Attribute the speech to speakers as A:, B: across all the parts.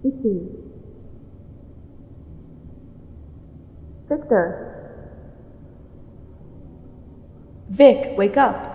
A: Vicky. Victor. Vic, wake up.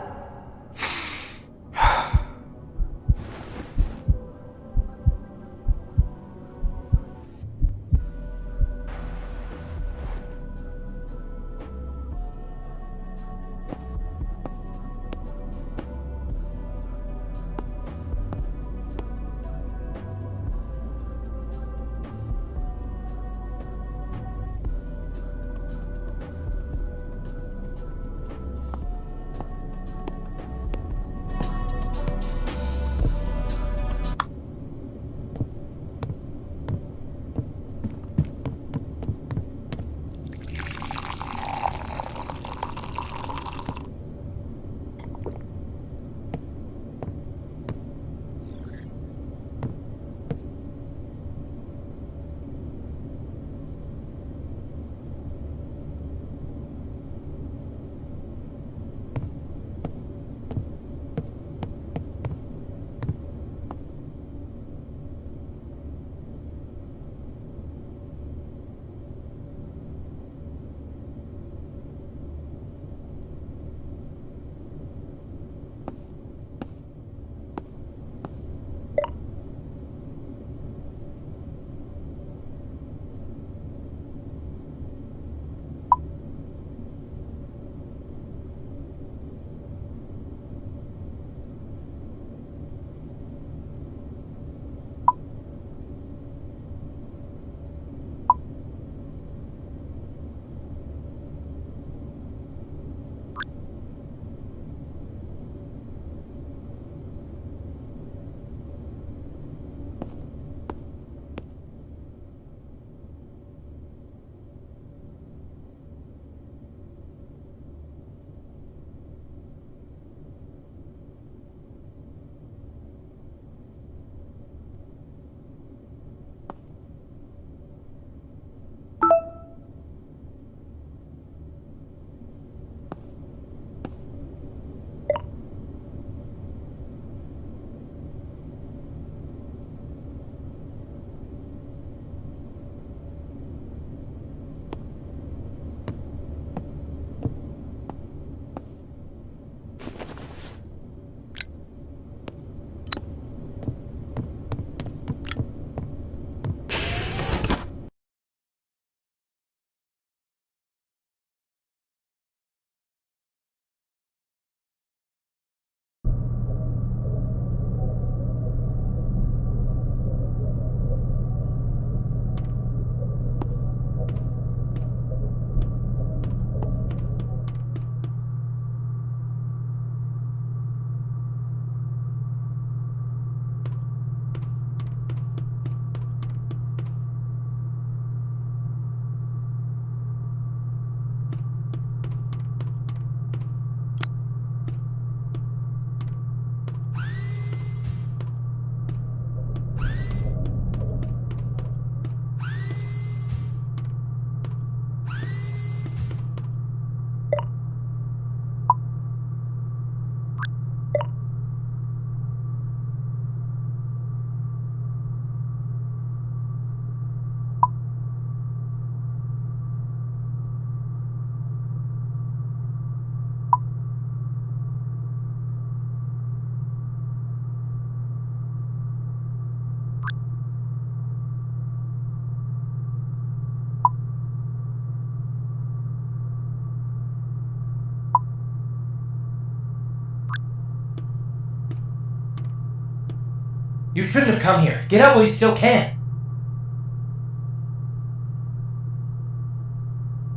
B: You shouldn't have come here. Get out while you still can.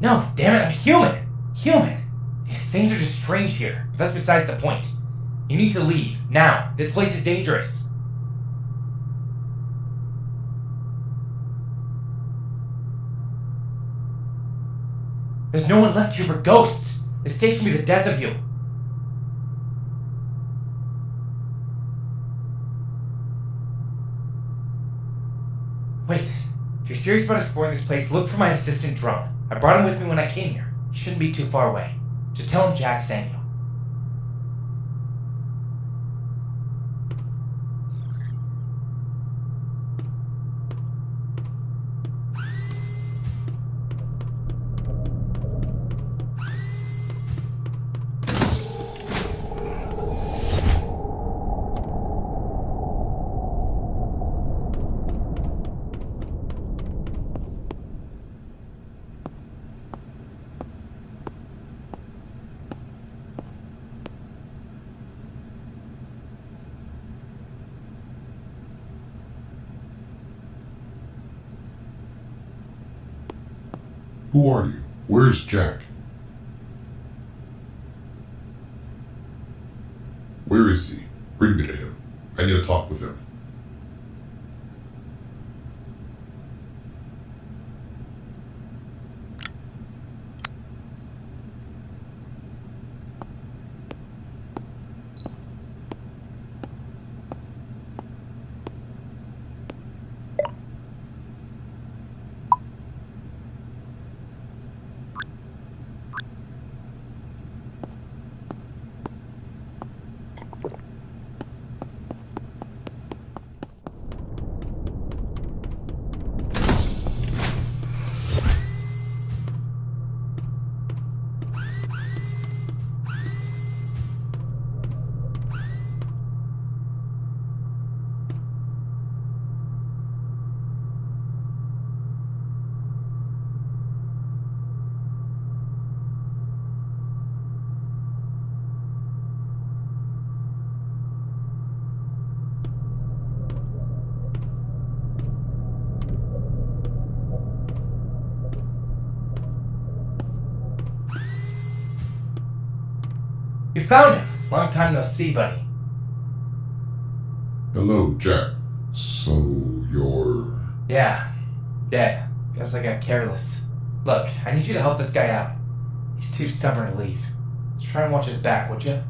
B: No, damn it, I'm human. Human. These things are just strange here, but that's besides the point. You need to leave, now. This place is dangerous. There's no one left here but ghosts. This station will be the death of you. Wait, if you're serious about exploring this place, look for my assistant drone. I brought him with me when I came here. He shouldn't be too far away. Just tell him Jack sent you.
C: Who are you? Where's Jack? Where is he? Bring me to him. I need to talk with him.
B: You found him! Long time no see, buddy.
C: Hello, Jack. So, you're...
B: Yeah, dead. Guess I got careless. Look, I need you to help this guy out. He's too stubborn to leave. Just try and watch his back, would you?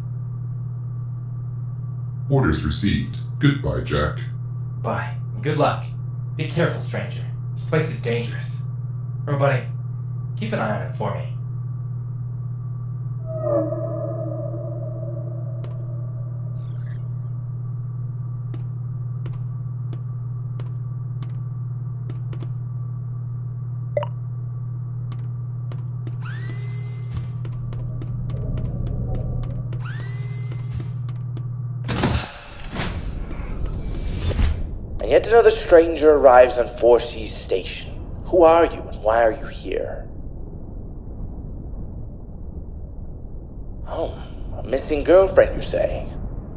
C: Orders received. Goodbye, Jack.
B: Bye, and good luck. Be careful, stranger. This place is dangerous. Remember, buddy, keep an eye on him for me.
D: And yet another stranger arrives on Phorcys Station. Who are you and why are you here? Oh, a missing girlfriend, you say?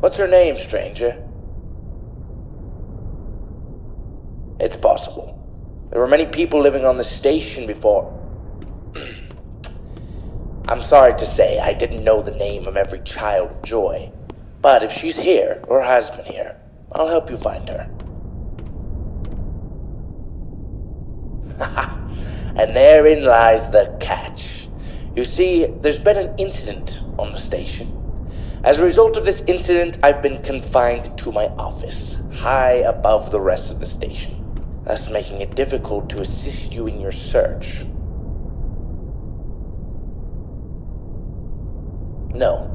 D: What's her name, stranger? It's possible. There were many people living on the station before. I'm sorry to say I didn't know the name of every child of Joy. But if she's here, or has been here, I'll help you find her. And therein lies the catch. You see, there's been an incident on the station. As a result of this incident, I've been confined to my office, high above the rest of the station, thus making it difficult to assist you in your search. No,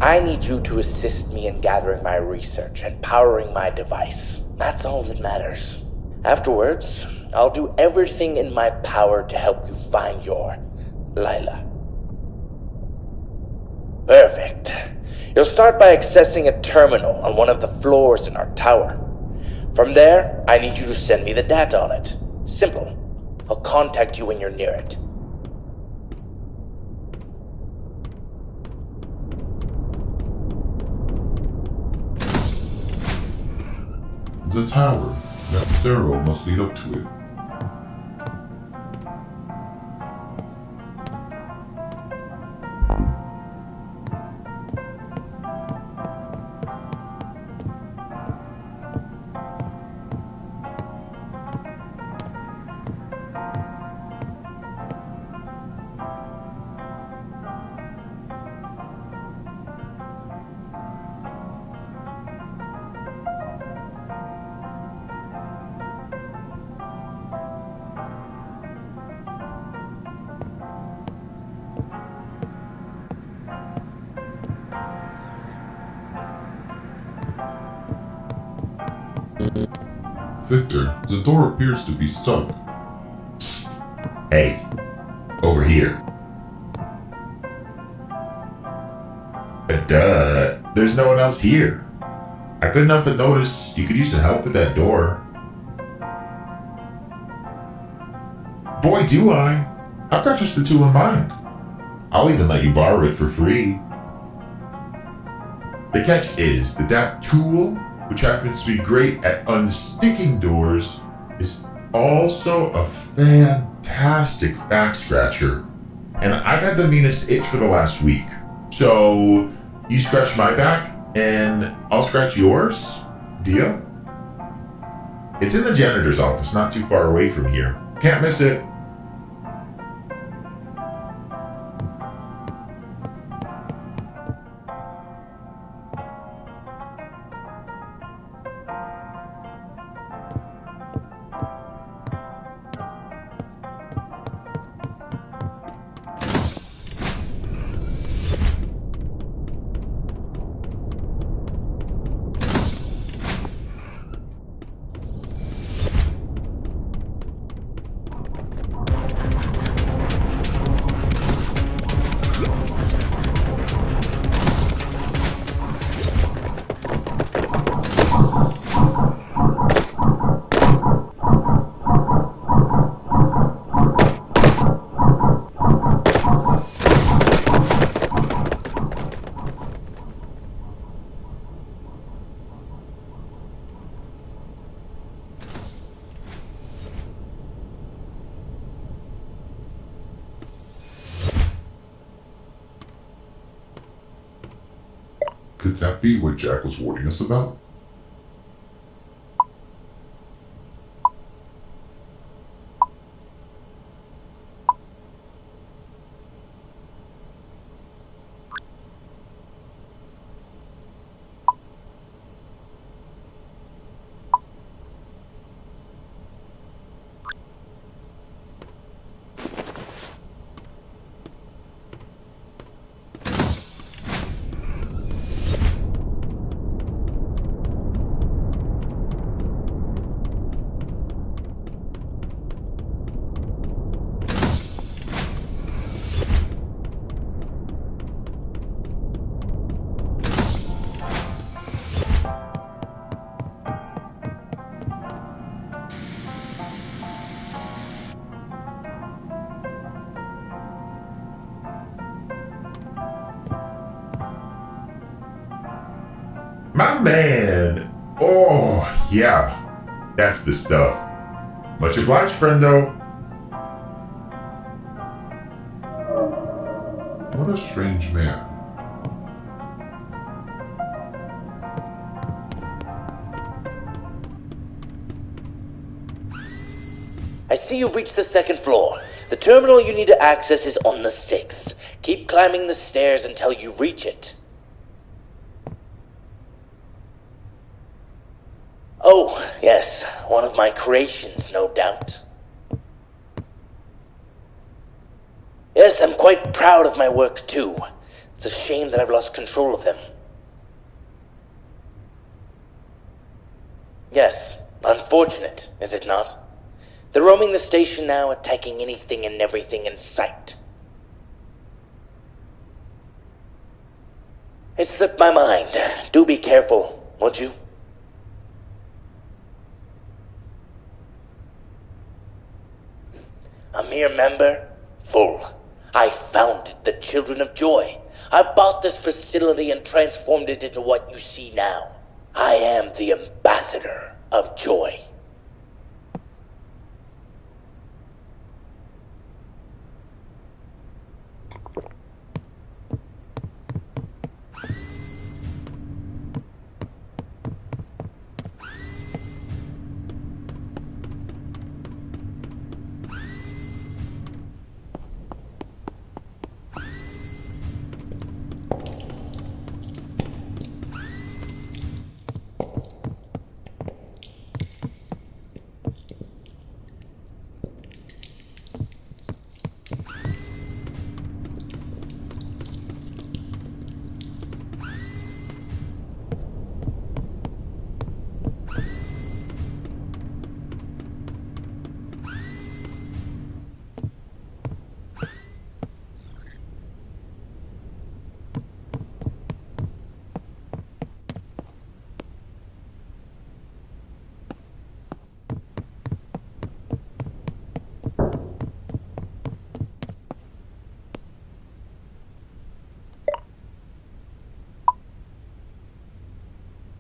D: I need you to assist me in gathering my research and powering my device. That's all that matters. Afterwards, I'll do everything in my power to help you find your Lila. Perfect. You'll start by accessing a terminal on one of the floors in our tower. From there, I need you to send me the data on it. Simple. I'll contact you when you're near it.
C: The tower. That stairwell must lead up to it. Victor, the door appears to be stuck.
E: Psst. Hey, over here. Duh, there's no one else here. I couldn't help but notice you could use some help with that door. Boy, do I. I've got just the tool in mind. I'll even let you borrow it for free. The catch is that that tool, which happens to be great at unsticking doors, is also a fantastic back scratcher, and I've had the meanest itch for the last week. So, you scratch my back, and I'll scratch yours? Deal? It's in the janitor's office, not too far away from here. Can't miss it.
C: Could that be what Jack was warning us about?
E: My man! Oh, yeah. That's the stuff. Much obliged, friendo.
C: What a strange man.
D: I see you've reached the second floor. The terminal you need to access is on the 6th. Keep climbing the stairs until you reach it. Oh, yes, one of my creations, no doubt. Yes, I'm quite proud of my work, too. It's a shame that I've lost control of them. Yes, unfortunate, is it not? They're roaming the station now, attacking anything and everything in sight. It slipped my mind. Do be careful, would you? A mere member? Fool. I founded the Children of Joy. I bought this facility and transformed it into what you see now. I am the ambassador of joy.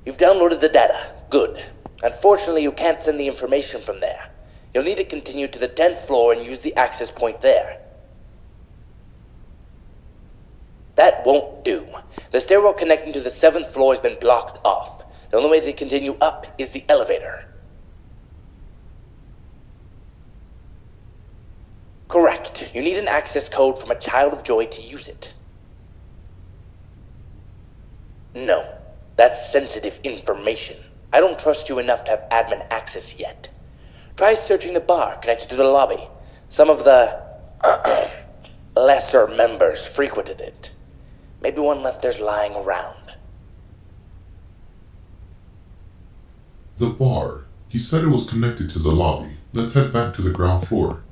D: You've downloaded the data. Good. Unfortunately, you can't send the information from there. You'll need to continue to the 10th floor and use the access point there. That won't do. The stairwell connecting to the 7th floor has been blocked off. The only way to continue up is the elevator. Correct. You need an access code from a Child of Joy to use it. No, that's sensitive information. I don't trust you enough to have admin access yet. Try searching the bar connected to the lobby. Some of the lesser members frequented it. Maybe one left theirs lying around.
C: The bar. He said it was connected to the lobby. Let's head back to the ground floor.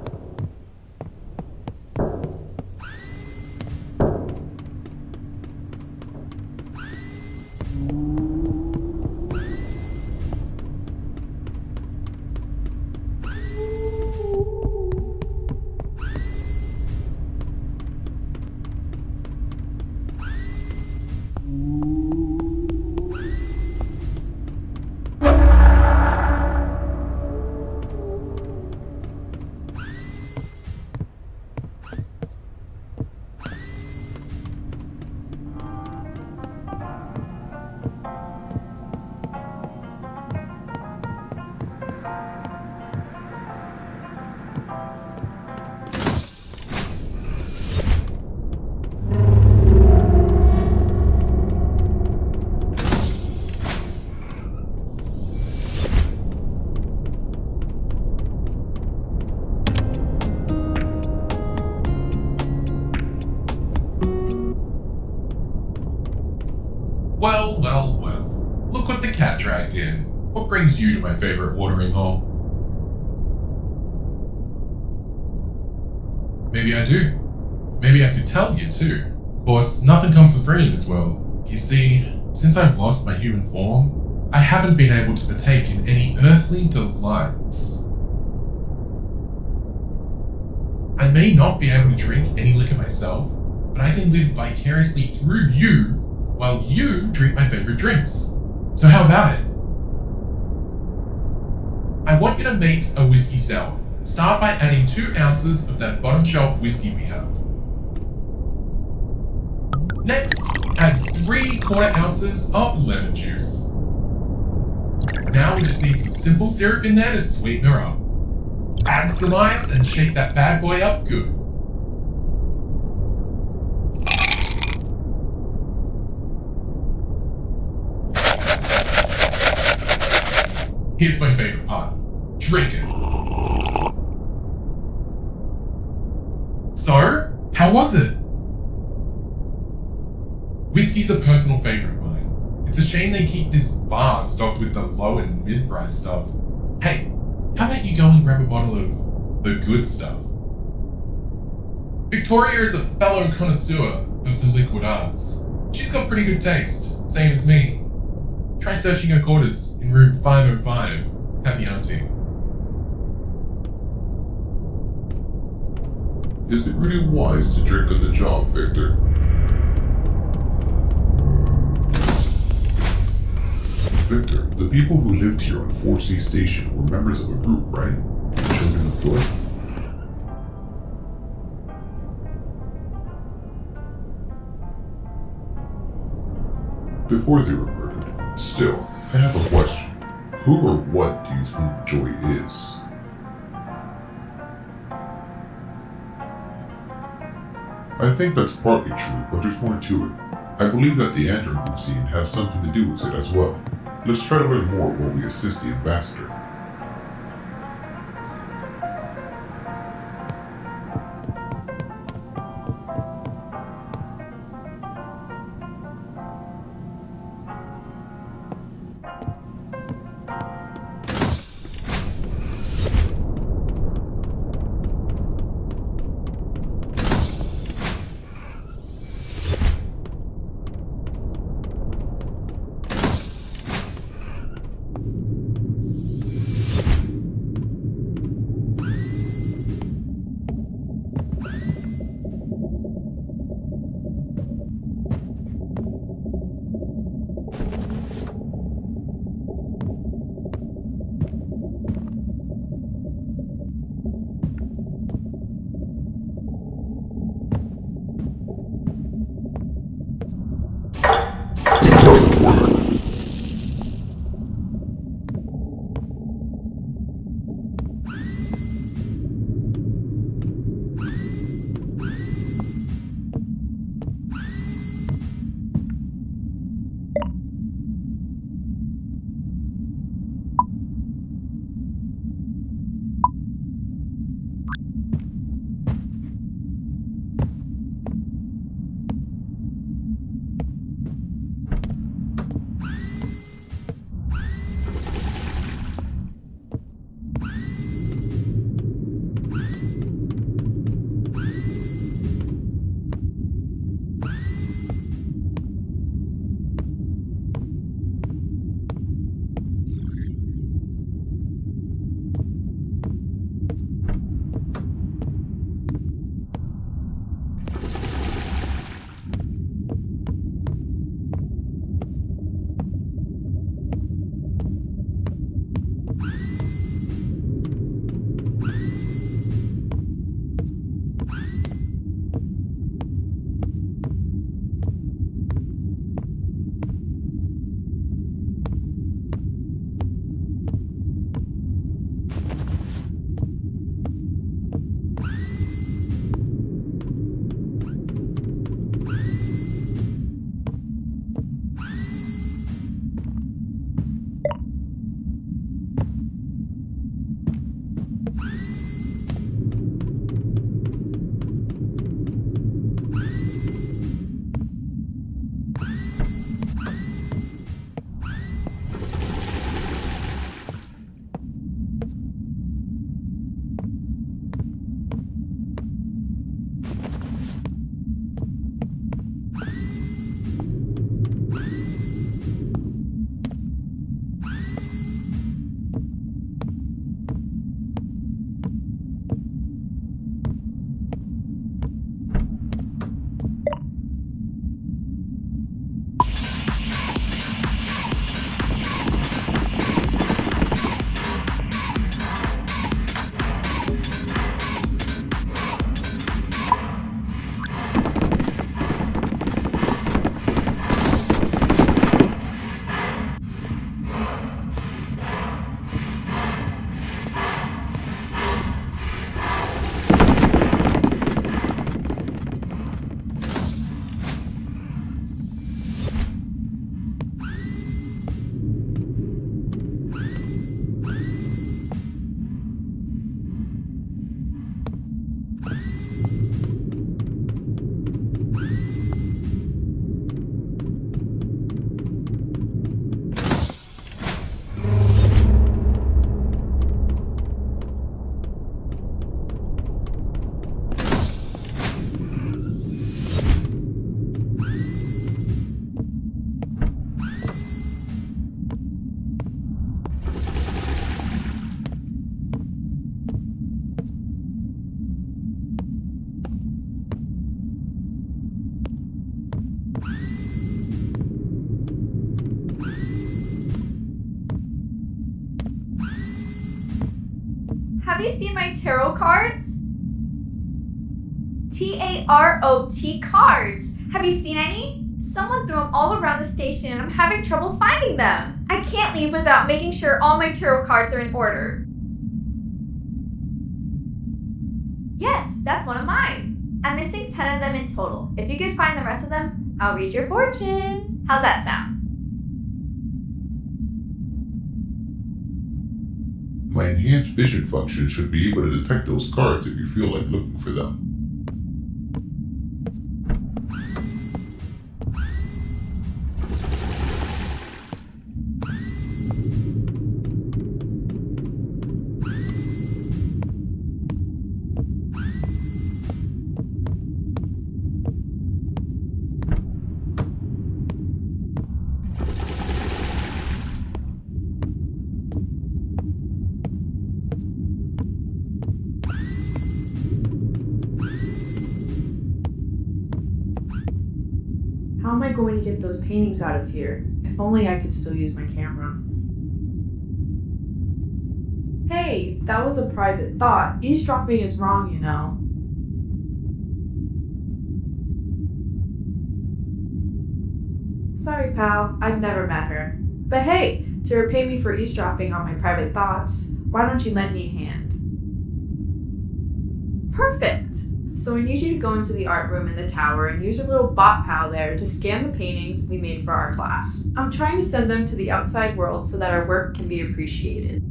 F: Well. Look what the cat dragged in. What brings you to my favorite watering hole? Maybe I do. Maybe I could tell you too. Of course, nothing comes for free in this world. You see, since I've lost my human form, I haven't been able to partake in any earthly delights. I may not be able to drink any liquor myself, but I can live vicariously through you while you drink my favorite drinks. So how about it? I want you to make a whiskey sour. Start by adding 2 ounces of that bottom shelf whiskey we have. Next, add 3/4 ounces of lemon juice. Now we just need some simple syrup in there to sweeten her up. Add some ice and shake that bad boy up good. Here's my favorite part. Drink it. So, how was it? Whiskey's a personal favorite of mine. It's a shame they keep this bar stocked with the low and mid-price stuff. Hey, how about you go and grab a bottle of the good stuff? Victoria is a fellow connoisseur of the liquid arts. She's got pretty good taste, same as me. Try searching her quarters in room 505. Happy hunting.
C: Is it really wise to drink on the job, Victor? Victor, the people who lived here on Phorcys Station were members of a group, right? The Children of Joy? Before they were murdered. Still, I have a question. Who or what do you think Joy is? I think that's partly true, but there's more to it. I believe that the android we've seen has something to do with it as well. Let's try to learn more while we assist the ambassador.
G: have you seen my tarot cards? Tarot cards. Have you seen any? Someone threw them all around the station and I'm having trouble finding them. I can't leave without making sure all my tarot cards are in order. Yes, that's one of mine. I'm missing 10 of them in total. If you could find the rest of them, I'll read your fortune. How's that sound?
C: My enhanced vision function should be able to detect those cards if you feel like looking for them.
A: How am I going to get those paintings out of here? If only I could still use my camera. Hey, that was a private thought. Eavesdropping is wrong, you know. Sorry, pal. I've never met her. But hey, to repay me for eavesdropping on my private thoughts, why don't you lend me a hand? Perfect! So I need you to go into the art room in the tower and use your little bot pal there to scan the paintings we made for our class. I'm trying to send them to the outside world so that our work can be appreciated.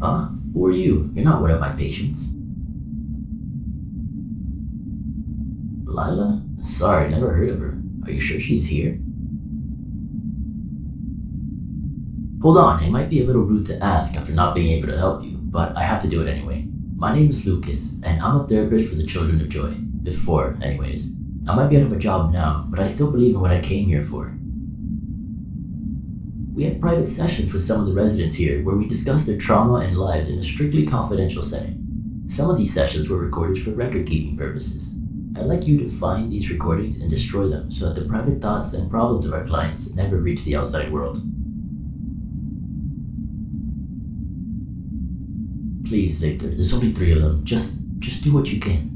H: Huh? Who are you? You're not one of my patients. Lila? Sorry, never heard of her. Are you sure she's here? Hold on, it might be a little rude to ask after not being able to help you, but I have to do it anyway. My name is Lucas, and I'm a therapist for the Children of Joy. Before, anyways. I might be out of a job now, but I still believe in what I came here for. We have private sessions with some of the residents here where we discuss their trauma and lives in a strictly confidential setting. Some of these sessions were recorded for record-keeping purposes. I'd like you to find these recordings and destroy them so that the private thoughts and problems of our clients never reach the outside world. Please, Victor, there's only 3 of them. Just do what you can.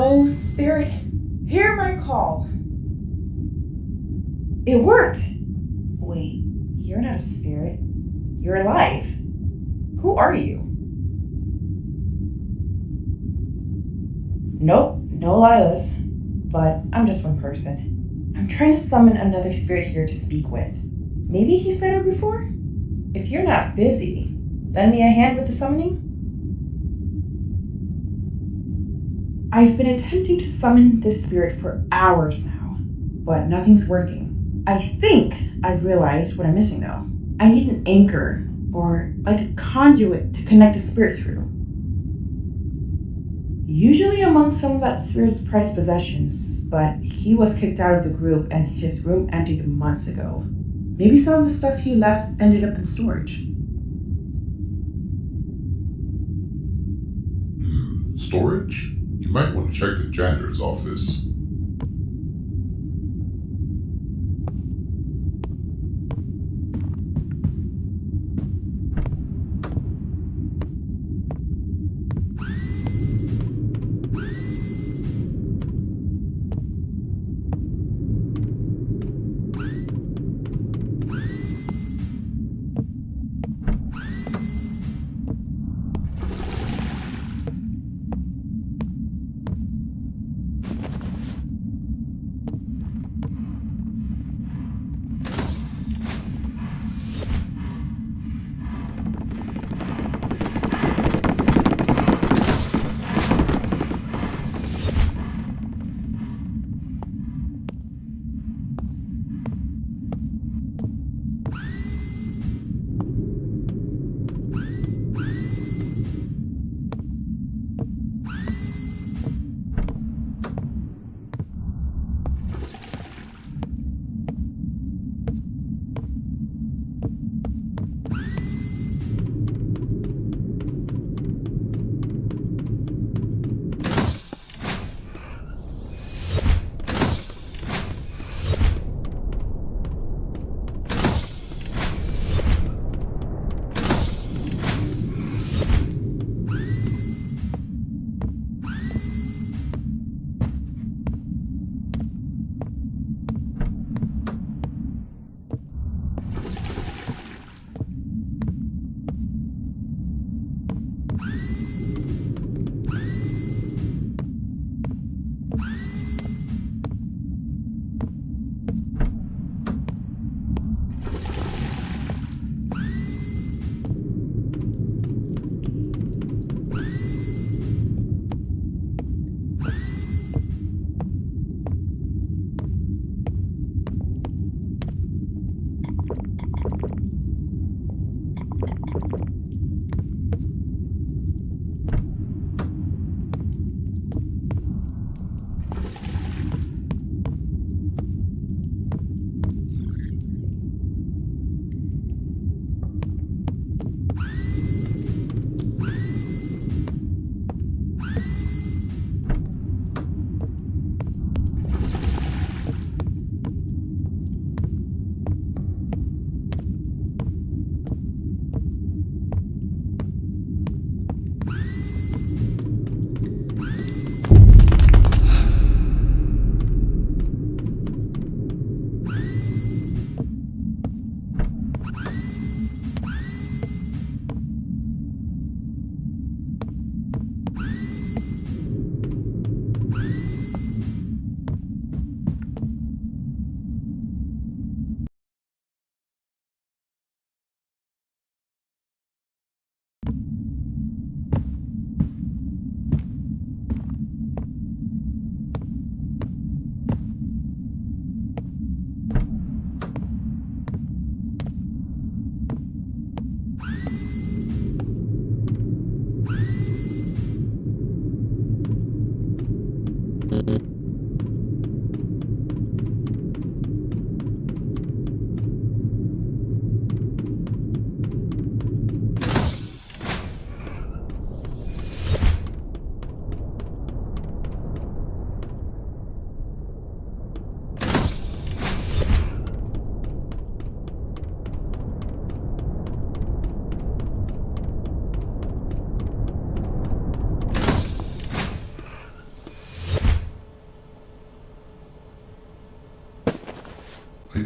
I: Oh, Spirit, hear my call. It worked! Wait, you're not a spirit. You're alive. Who are you? Nope, no Lilas. But I'm just one person. I'm trying to summon another spirit here to speak with. Maybe he's met her before? If you're not busy, lend me a hand with the summoning? I've been attempting to summon this spirit for hours now, but nothing's working. I think I've realized what I'm missing though. I need an anchor, or like a conduit to connect the spirit through. Usually among some of that spirit's prized possessions, but he was kicked out of the group and his room emptied months ago. Maybe some of the stuff he left ended up in storage.
C: Storage? You might want to check the janitor's office.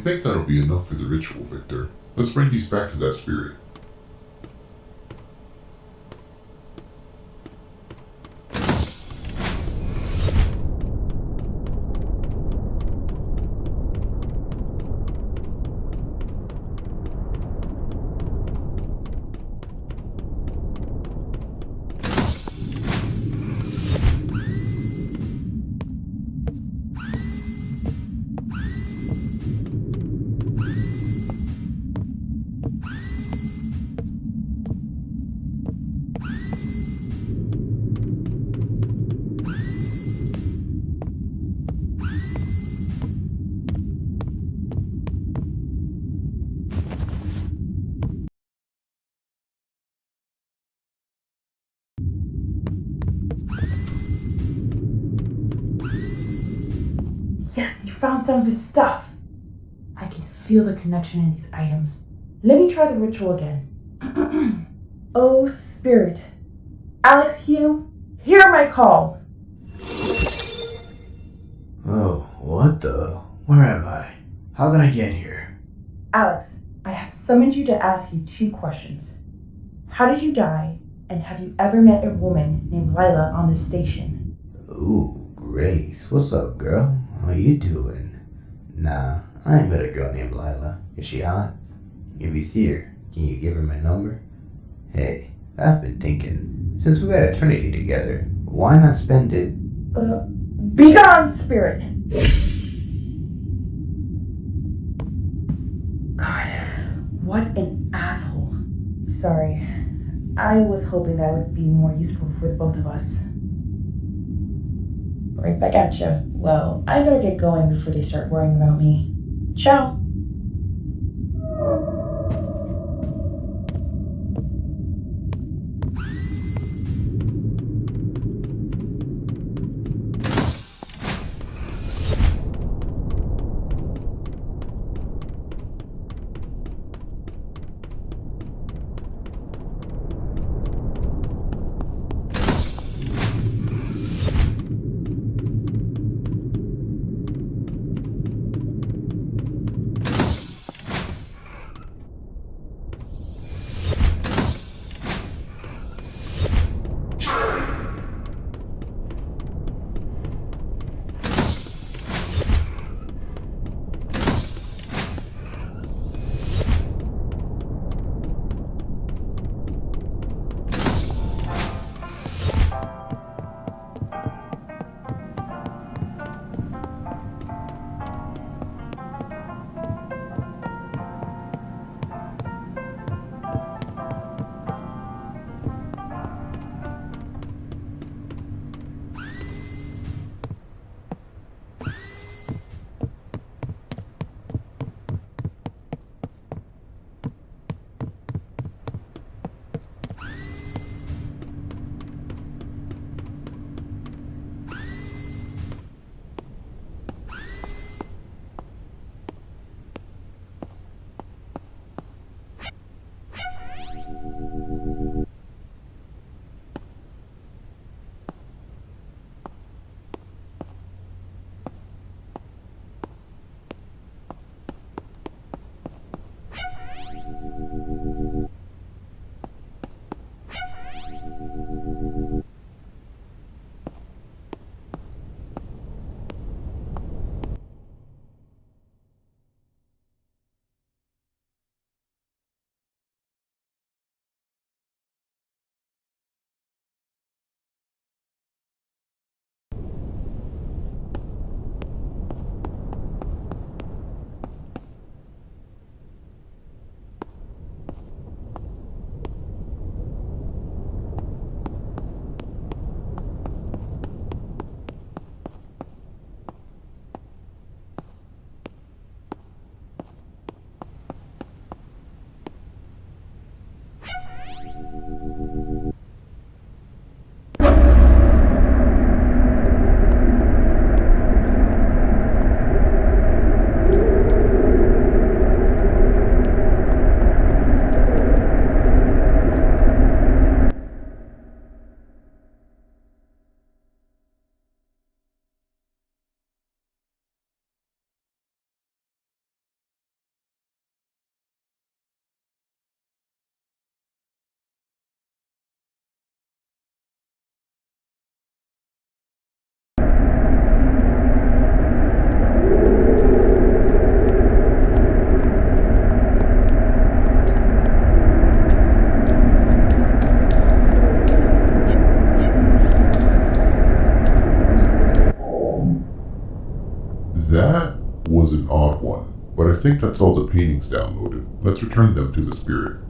C: think that'll be enough for the ritual, Victor. Let's bring these back to that spirit.
I: Yes, you found some of his stuff. I can feel the connection in these items. Let me try the ritual again. Oh, spirit. Alex Hugh, hear my call.
J: Oh, what the? Where am I? How did I get here?
I: Alex, I have summoned you to ask you 2 questions. How did you die, and have you ever met a woman named Lila on this station?
J: Ooh, Grace, what's up, girl? How you doing? Nah, I ain't met a girl named Lila. Is she hot? If you see her, can you give her my number? Hey, I've been thinking, since we got eternity together, why not spend it?
I: Be gone, spirit! God, what an asshole. Sorry, I was hoping that would be more useful for the both of us. Right back at you. Well, I better get going before they start worrying about me. Ciao.
C: think that's all the paintings downloaded. Let's return them to the spirit.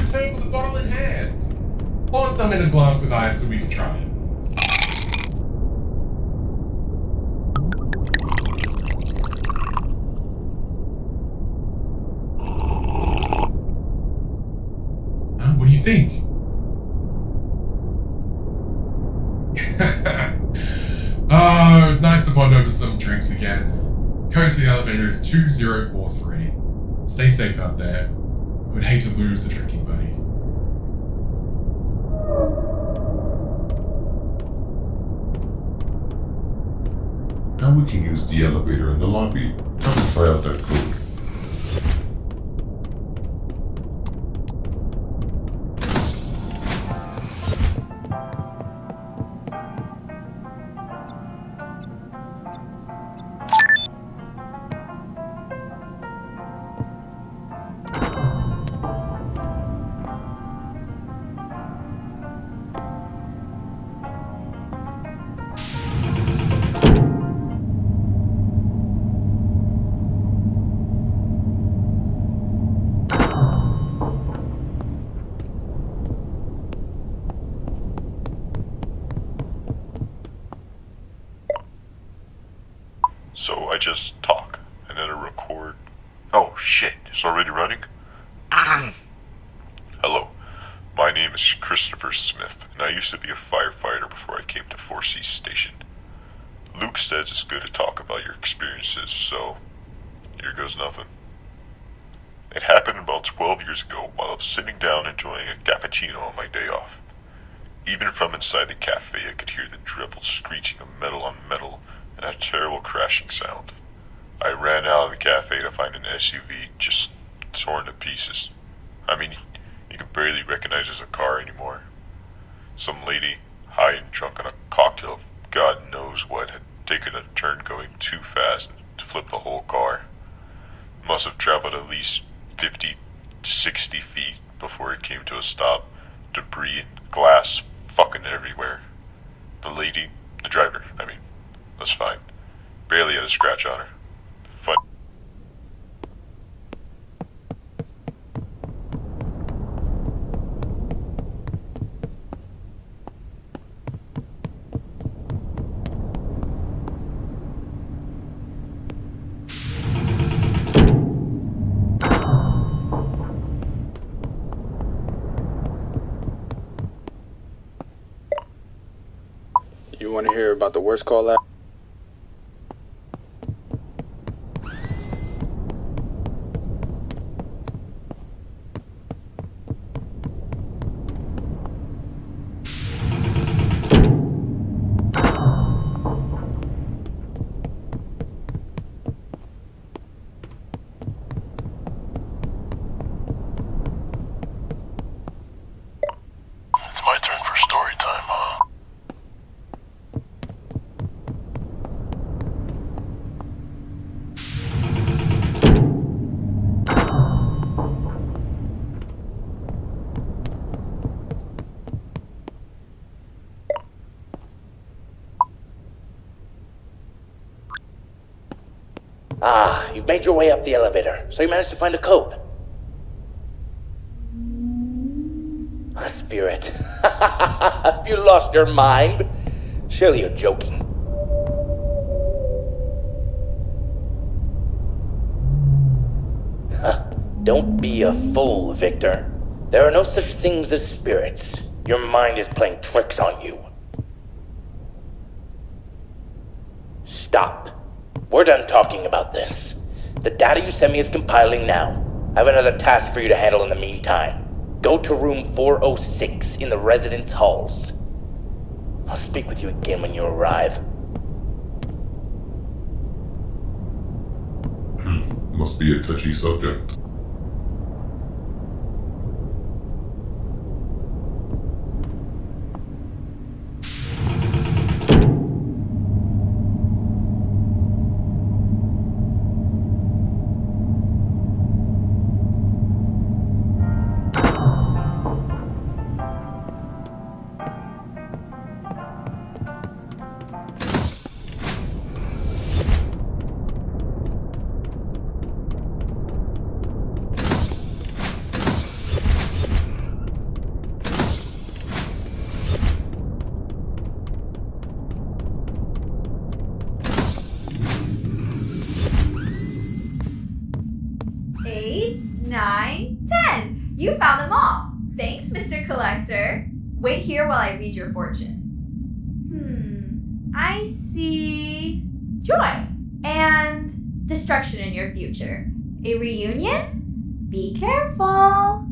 F: Return with a bottle in hand. Pour some in a glass with ice so we can try it. What do you think? It was nice to bond over some drinks again. Code to the elevator is 2043. Stay safe out there. I would hate to lose a drinking buddy.
C: Now we can use the elevator in the lobby. Time to try out that code.
K: So I just talk, and then I record. Oh shit, it's already running? Hello, my name is Christopher Smith, and I used to be a firefighter before I came to Phorcys Station. Luke says it's good to talk about your experiences, so here goes nothing. It happened about 12 years ago while I was sitting down enjoying a cappuccino on my day off. Even from inside the cafe, I could hear the dreadful screeching of metal on metal and a terrible crashing sound. I ran out of the cafe to find an SUV just torn to pieces. I mean, you can barely recognize it as a car anymore. Some lady, high and drunk on a cocktail of God knows what, had taken a turn going too fast to flip the whole car. Must have traveled at least 50 to 60 feet before it came to a stop. Debris and glass fucking everywhere. The lady, the driver, was fine. Barely had a scratch on her. Fun.
L: You want to hear about the worst call out?
K: It's my turn for story time, huh?
D: Ah, you've made your way up the elevator, so you managed to find a code. A spirit. Have you lost your mind? Surely you're joking. Don't be a fool, Victor. There are no such things as spirits. Your mind is playing tricks on you. Stop. We're done talking about this. The data you sent me is compiling now. I have another task for you to handle in the meantime. Go to room 406 in the residence halls. I'll speak with you again when you arrive.
C: Must be a touchy subject.
G: You found them all. Thanks, Mr. Collector. Wait here while I read your fortune. I see joy and destruction in your future. A reunion? Be careful.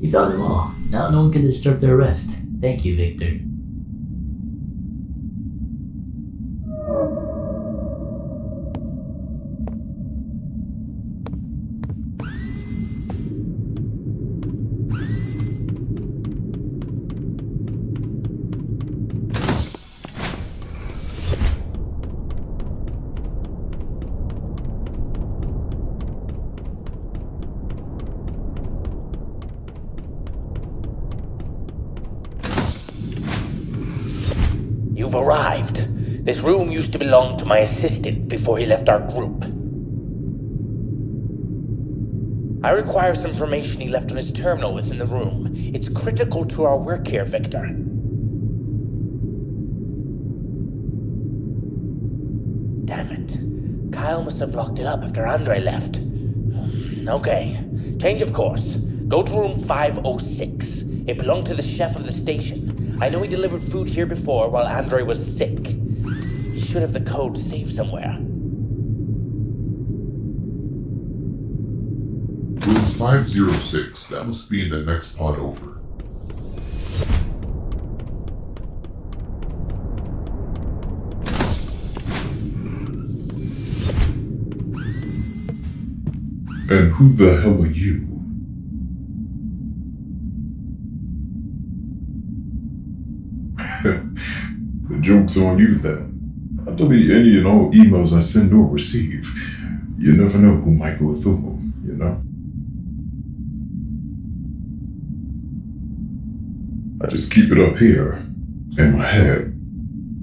H: You found them all. Now no one can disturb their rest. Thank you, Victor.
D: You've arrived. This room used to belong to my assistant before he left our group. I require some information he left on his terminal within the room. It's critical to our work here, Victor. Lyle must have locked it up after Andre left. Okay, change of course. Go to room 506. It belonged to the chef of the station. I know he delivered food here before while Andre was sick. He should have the code saved somewhere.
C: Room 506, that must be in the next pod over. And who the hell are you? The joke's on you then. I'll delete any and all emails I send or receive. You never know who might go through them, you know? I just keep it up here, in my head.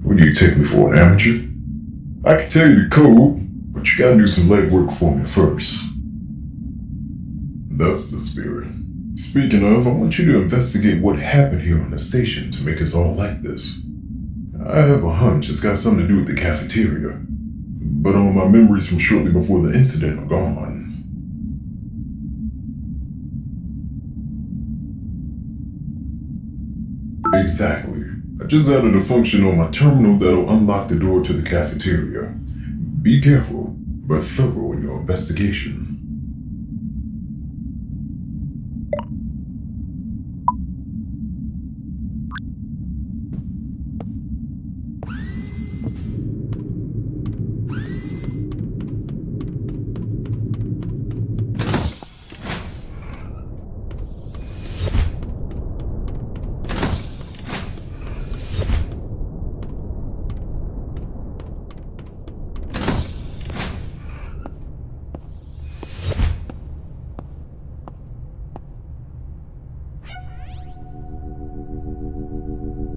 C: What do you take me for, an amateur? I can tell you the code, but you gotta do some legwork for me first. That's the spirit. Speaking of, I want you to investigate what happened here on the station to make us all like this. I have a hunch it's got something to do with the cafeteria, but all my memories from shortly before the incident are gone. Exactly. I just added a function on my terminal that'll unlock the door to the cafeteria. Be careful, but thorough in your investigation.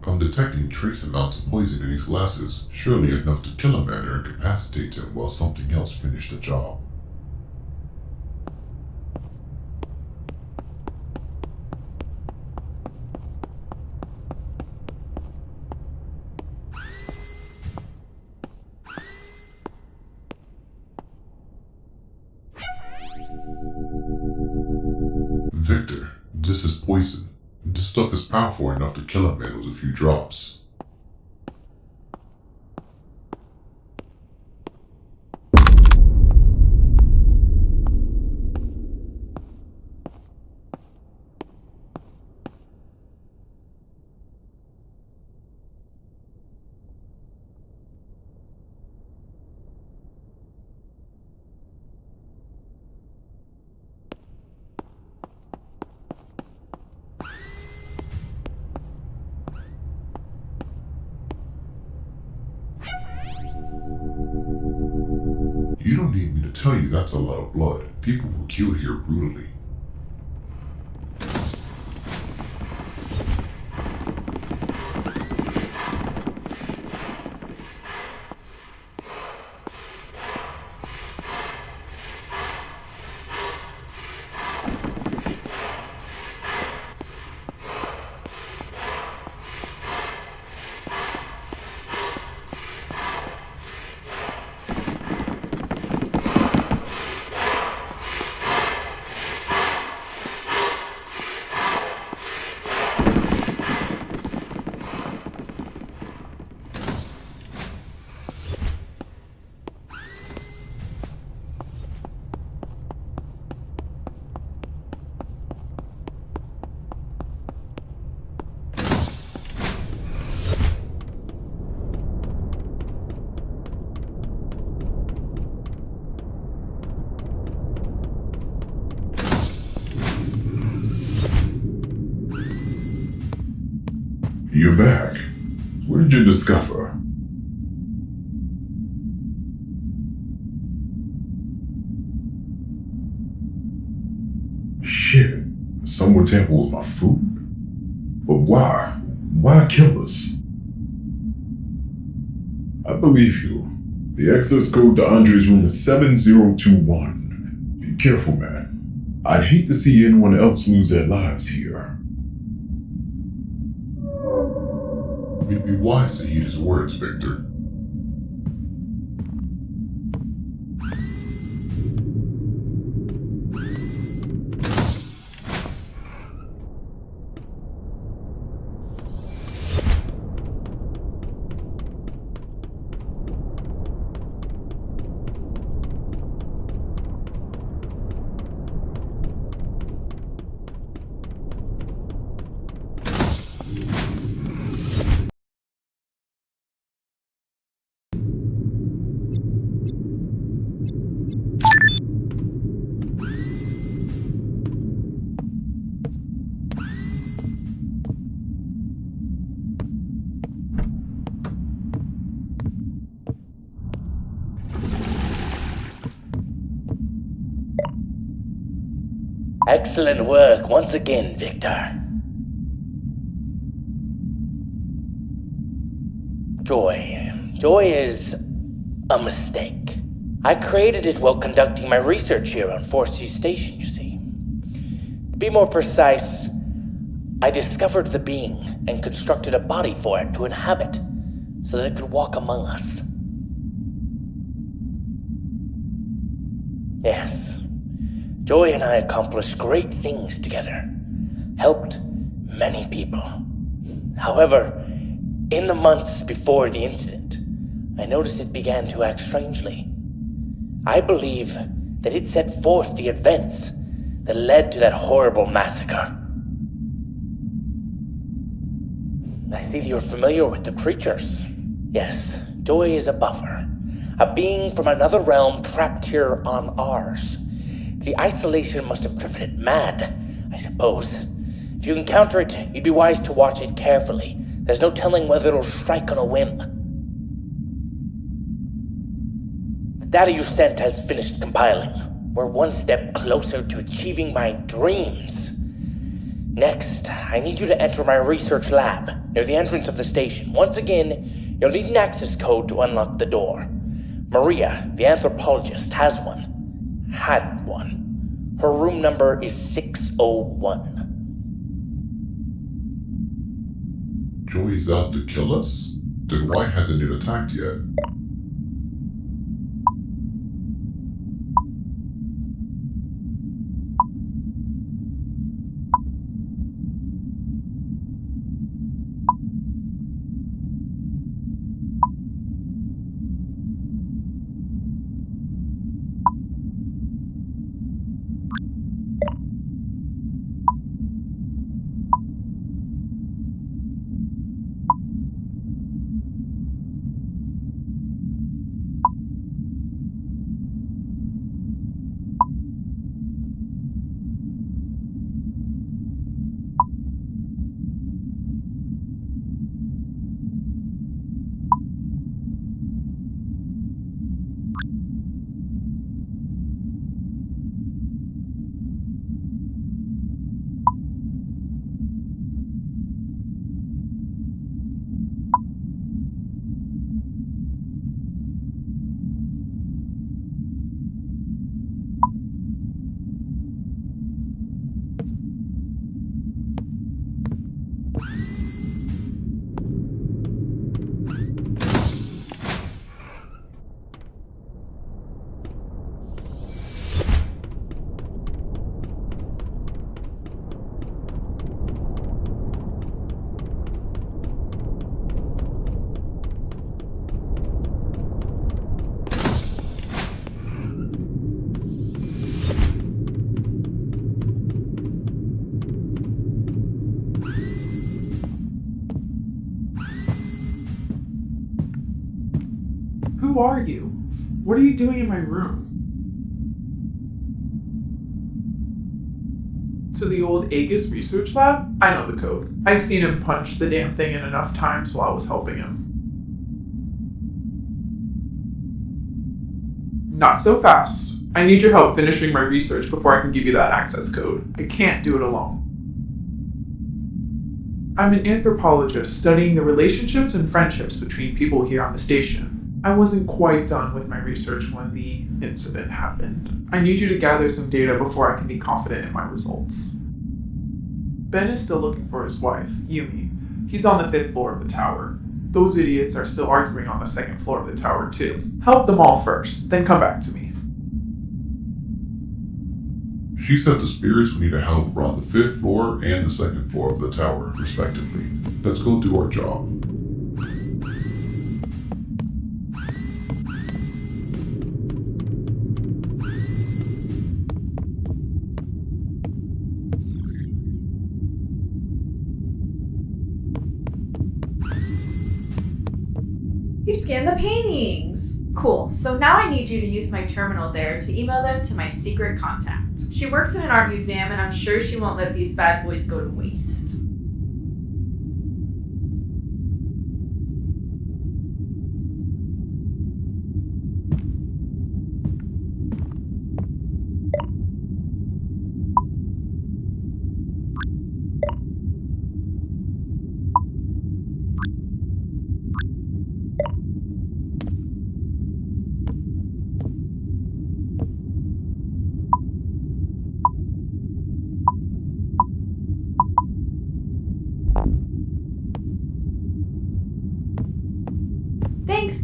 C: I'm detecting trace amounts of poison in these glasses, surely enough to kill a man or incapacitate him while something else finished the job. Victor, this is poison. This stuff is powerful enough to kill a man with a few drops. You don't need me to tell you that's a lot of blood. People were killed here brutally. You're back. What did you discover? Shit. Someone tampered with my food? But why? Why kill us? I believe you. The access code to Andre's room is 7021. Be careful, man. I'd hate to see anyone else lose their lives here. It'd be wise to heed his words, Victor.
D: Excellent work once again, Victor. Joy. Joy is a mistake. I created it while conducting my research here on Phorcys Station, you see. To be more precise, I discovered the being and constructed a body for it to inhabit so that it could walk among us. Yes, Joy and I accomplished great things together, helped many people. However, in the months before the incident, I noticed it began to act strangely. I believe that it set forth the events that led to that horrible massacre. I see that you're familiar with the creatures. Yes, Joy is a buffer, a being from another realm trapped here on ours. The isolation must have driven it mad, I suppose. If you encounter it, you'd be wise to watch it carefully. There's no telling whether it'll strike on a whim. The data you sent has finished compiling. We're one step closer to achieving my dreams. Next, I need you to enter my research lab near the entrance of the station. Once again, you'll need an access code to unlock the door. Maria, the anthropologist, has one. Had one. Her room number is 601.
C: Joey's out to kill us? Then why hasn't it attacked yet?
M: Who are you? What are you doing in my room? To the old Aegis research lab? I know the code. I've seen him punch the damn thing in enough times while I was helping him. Not so fast. I need your help finishing my research before I can give you that access code. I can't do it alone. I'm an anthropologist studying the relationships and friendships between people here on the station. I wasn't quite done with my research when the incident happened. I need you to gather some data before I can be confident in my results. Ben is still looking for his wife, Yumi. He's on the 5th floor of the tower. Those idiots are still arguing on the 2nd floor of the tower too. Help them all first, then come back to me.
C: She said the spirits we need to help are on the 5th floor and the 2nd floor of the tower, respectively. Let's go do our job.
A: You scanned the paintings! Cool, so now I need you to use my terminal there to email them to my secret contact. She works in an art museum and I'm sure she won't let these bad boys go to waste.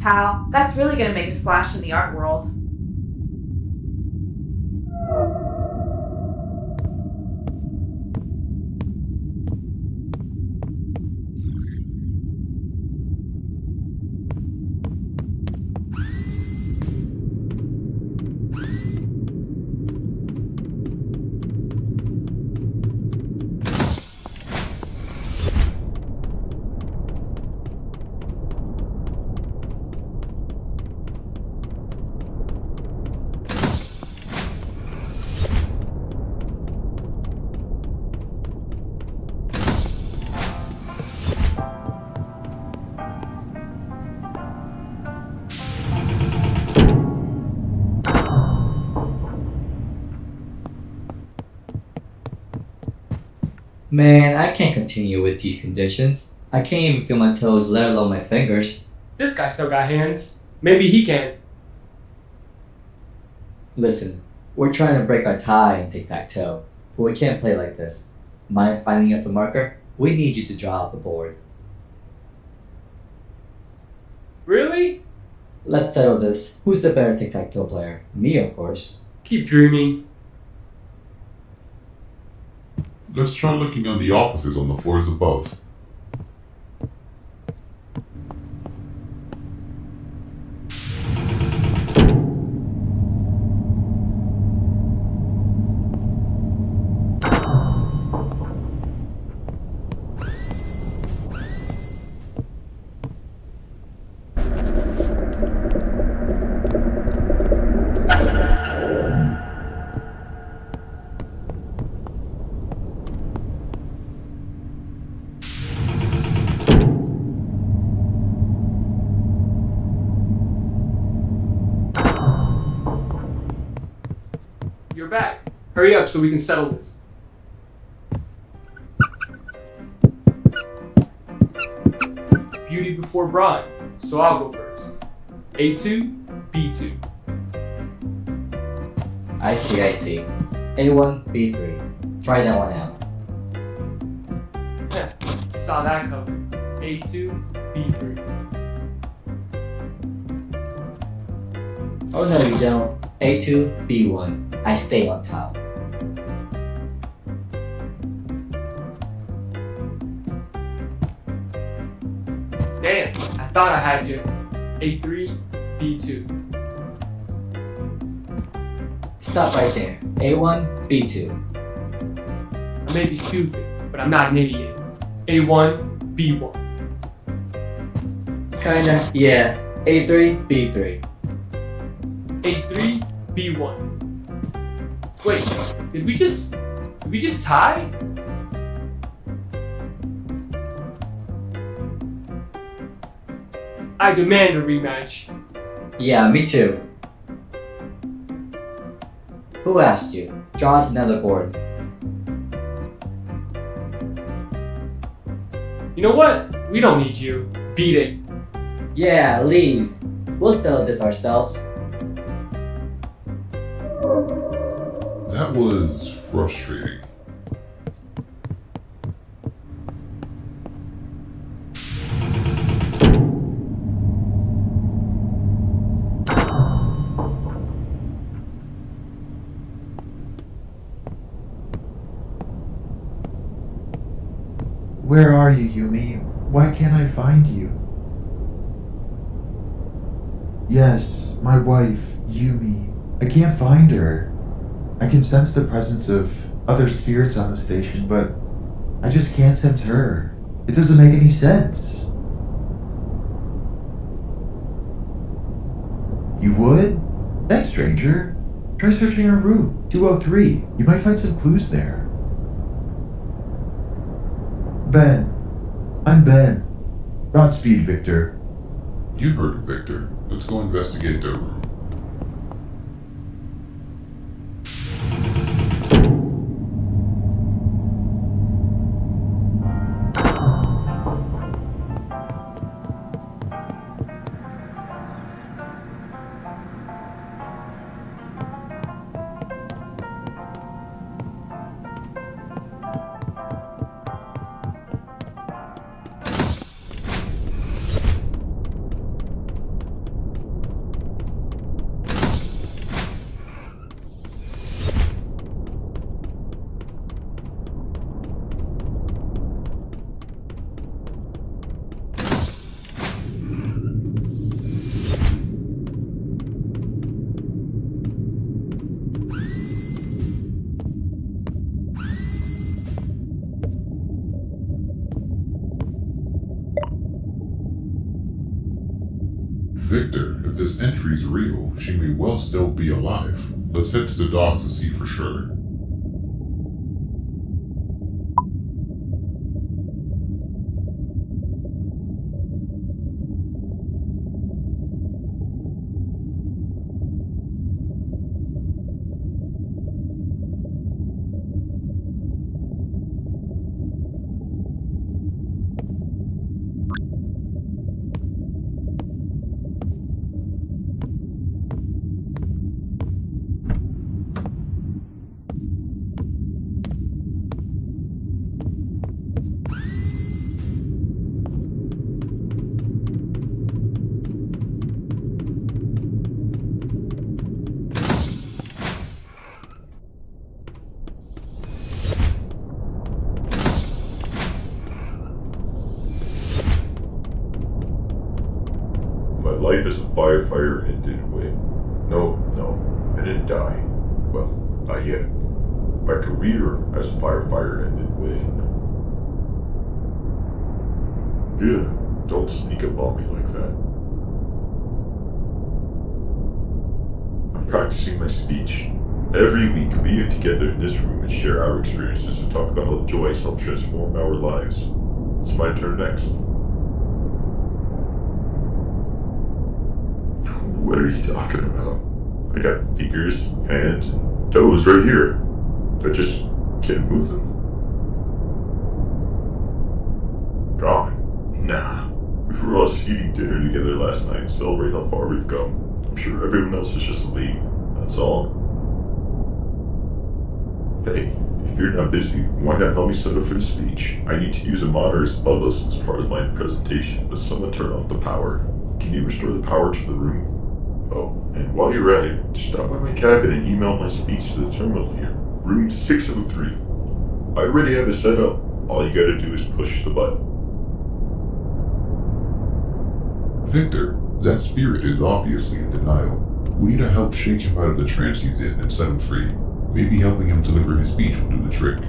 A: pal. That's really gonna make a splash in the art world.
N: Man, I can't continue with these conditions. I can't even feel my toes, let alone my fingers.
O: This guy still got hands. Maybe he can.
N: Listen, we're trying to break our tie in tic-tac-toe, but we can't play like this. Mind finding us a marker? We need you to draw up a board.
O: Really?
N: Let's settle this. Who's the better tic-tac-toe player? Me, of course.
O: Keep dreaming.
E: Let's try looking on the offices on the floors above.
O: You're back. Hurry up so we can settle this. Beauty before bride, so I'll go first. A2, B2.
N: I see. A1, B3. Try that one out.
O: Saw that coming. A2, B3.
N: Oh no, you don't. A2, B1. I stay on top.
O: Damn, I thought I had you. A3, B2.
N: Stop right there. A1, B2.
O: I may be stupid, but I'm not an idiot. A1, B1.
N: Kinda, yeah. A3, B3.
O: A3, B1. Wait, did we just tie? I demand a rematch.
N: Yeah, me too. Who asked you? Draw us another board.
O: You know what? We don't need you. Beat it.
N: Yeah, leave. We'll settle this ourselves.
E: That was frustrating.
P: Where are you, Yumi? Why can't I find you? Yes, my wife, Yumi. I can't find her. I can sense the presence of other spirits on the station, but I just can't sense her. It doesn't make any sense. You would? Thanks, stranger. Try searching our room, 203. You might find some clues there. Ben. I'm Ben. Godspeed, Victor.
E: You heard it, Victor. Let's go investigate their room.
C: Victor, if this entry's real, she may well still be alive. Let's head to the docks and see for sure.
K: My life as a firefighter ended when... No, I didn't die. Well, not yet. My career as a firefighter ended when... Yeah, don't sneak up on me like that. I'm practicing my speech. Every week we get together in this room and share our experiences and talk about how joy has helped transform our lives. It's my turn next. What are you talking about? I got fingers, hands, and toes right here. I just can't move them. God, nah. We were all just eating dinner together last night and celebrate how far we've come. I'm sure everyone else is just late. That's all. Hey, if you're not busy, why not help me set up for the speech? I need to use a monitor above us as part of my presentation, but someone turn off the power. Can you restore the power to the room? Oh, and while you're at it, stop by my cabin and email my speech to the terminal here. Room 603. I already have it set up. All you gotta do is push the button.
C: Victor, that spirit is obviously in denial. We need to help shake him out of the trance he's in and set him free. Maybe helping him deliver his speech will do the trick.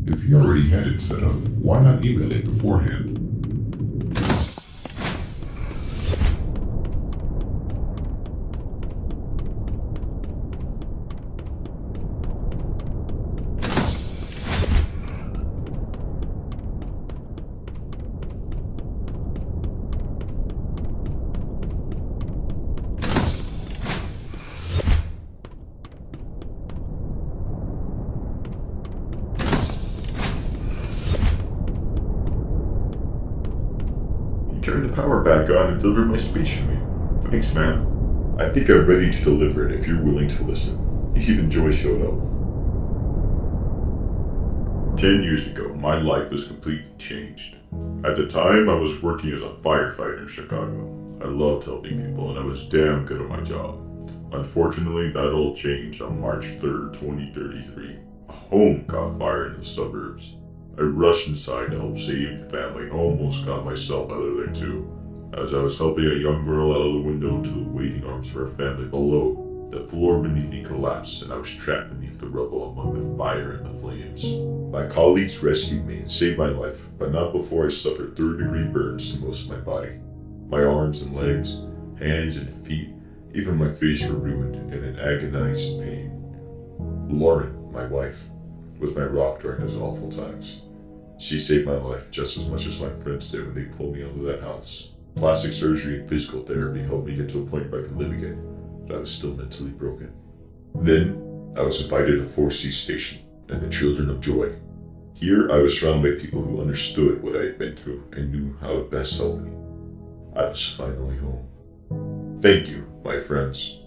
C: If you already had it set up, why not email it beforehand?
K: turn the power back on and deliver my speech for me. Thanks, man. I think I'm ready to deliver it if you're willing to listen. Even Joy showed up. 10 years ago, my life was completely changed. At the time, I was working as a firefighter in Chicago. I loved helping people, and I was damn good at my job. Unfortunately, that all changed on March 3rd, 2033. A home caught fire in the suburbs. I rushed inside to help save the family and almost got myself out of there too. As I was helping a young girl out of the window to the waiting arms for her family below, the floor beneath me collapsed and I was trapped beneath the rubble among the fire and the flames. My colleagues rescued me and saved my life, but not before I suffered third-degree burns to most of my body. My arms and legs, hands and feet, even my face were ruined and in agonized pain. Lauren, my wife, was my rock during those awful times. She saved my life just as much as my friends did when they pulled me out of that house. Plastic surgery and physical therapy helped me get to a point where I could live again, but I was still mentally broken. Then, I was invited to Phorcys Station and the Children of Joy. Here, I was surrounded by people who understood what I had been through and knew how to best help me. I was finally home. Thank you, my friends.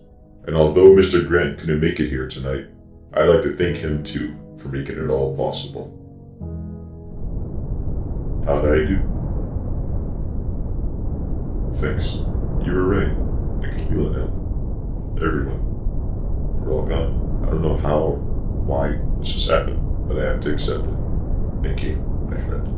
K: And although Mr. Grant couldn't make it here tonight, I'd like to thank him too for making it all possible. How did I do? Thanks. You were right. I can feel it now. Everyone. We're all gone. I don't know how or why this has happened, but I have to accept it. Thank you, my friend.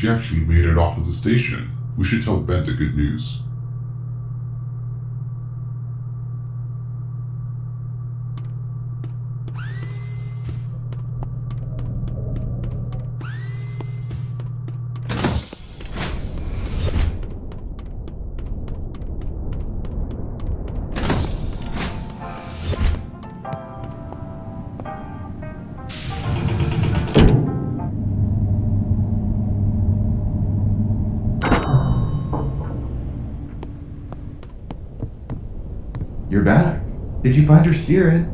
C: She actually made it off of the station. We should tell Ben the good news.
P: you're back. Did you find her spirit?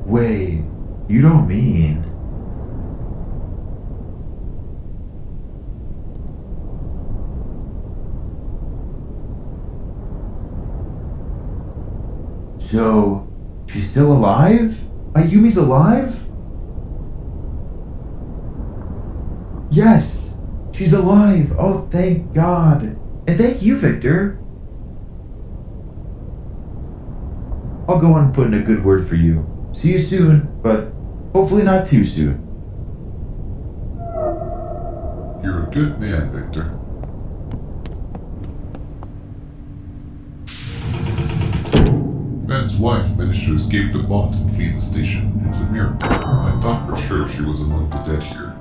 P: Wait, you don't mean... So, she's still alive? Ayumi's alive? Yes, she's alive. Oh, thank God. And thank you, Victor. I'll go on and put in a good word for you. See you soon, but hopefully not too soon.
C: You're a good man, Victor. Ben's wife managed to escape the bot and flee the station. It's a miracle. I thought for sure she was among the dead here.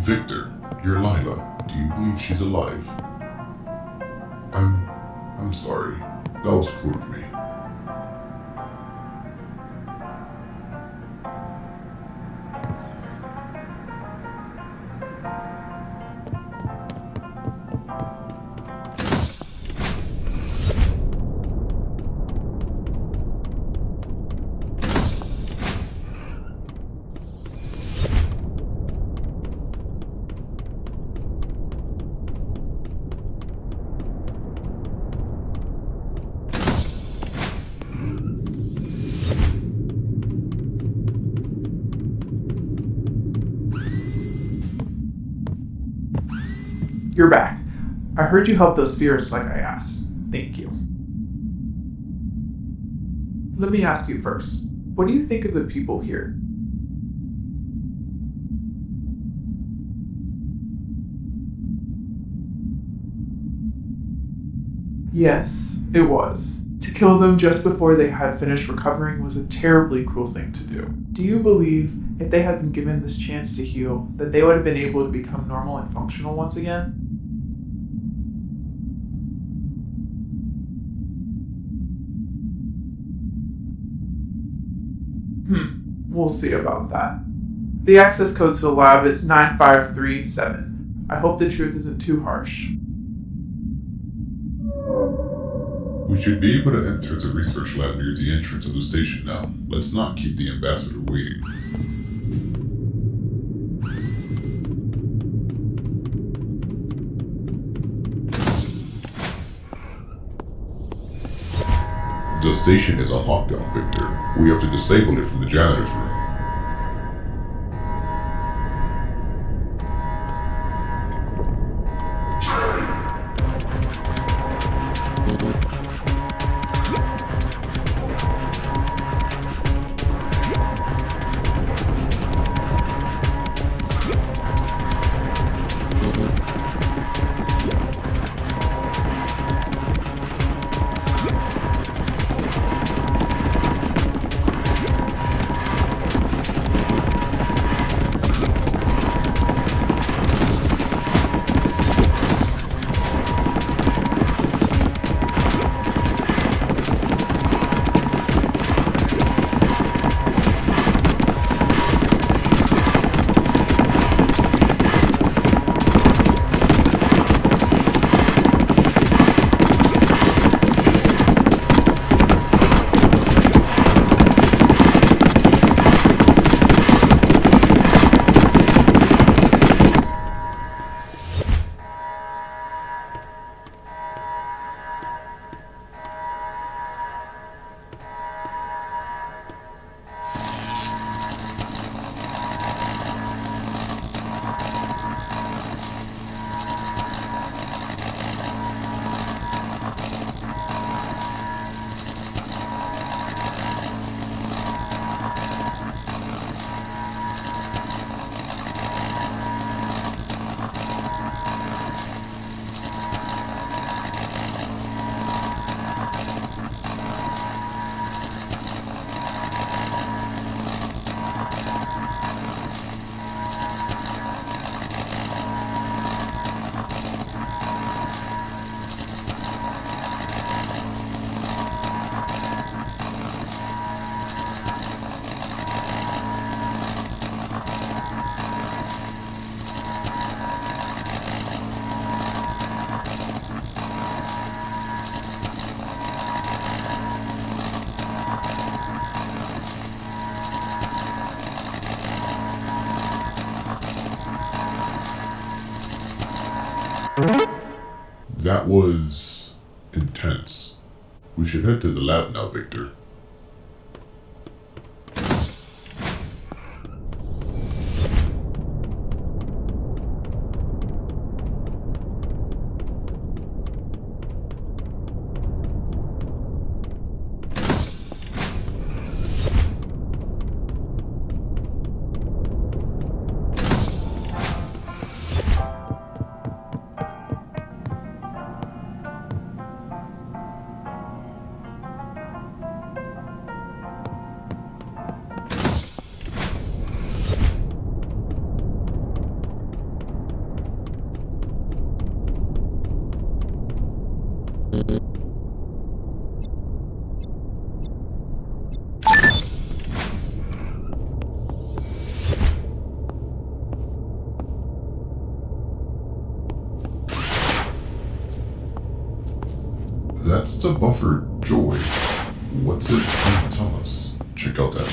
C: Victor, you're Lila. Do you believe she's alive? I'm sorry. That was cruel of me.
M: You're back. I heard you helped those spirits like I asked. Thank you. Let me ask you first. What do you think of the people here? Yes, it was. To kill them just before they had finished recovering was a terribly cruel thing to do. Do you believe if they had been given this chance to heal, that they would have been able to become normal and functional once again? We'll see about that. The access code to the lab is 9537. I hope the truth isn't too harsh.
C: We should be able to enter the research lab near the entrance of the station now. Let's not keep the ambassador waiting. The station is on lockdown, Victor. We have to disable it from the janitor's room. That was intense. We should head to the lab now, Victor. That's the buffer Joy. What's it trying to tell us? Check out that.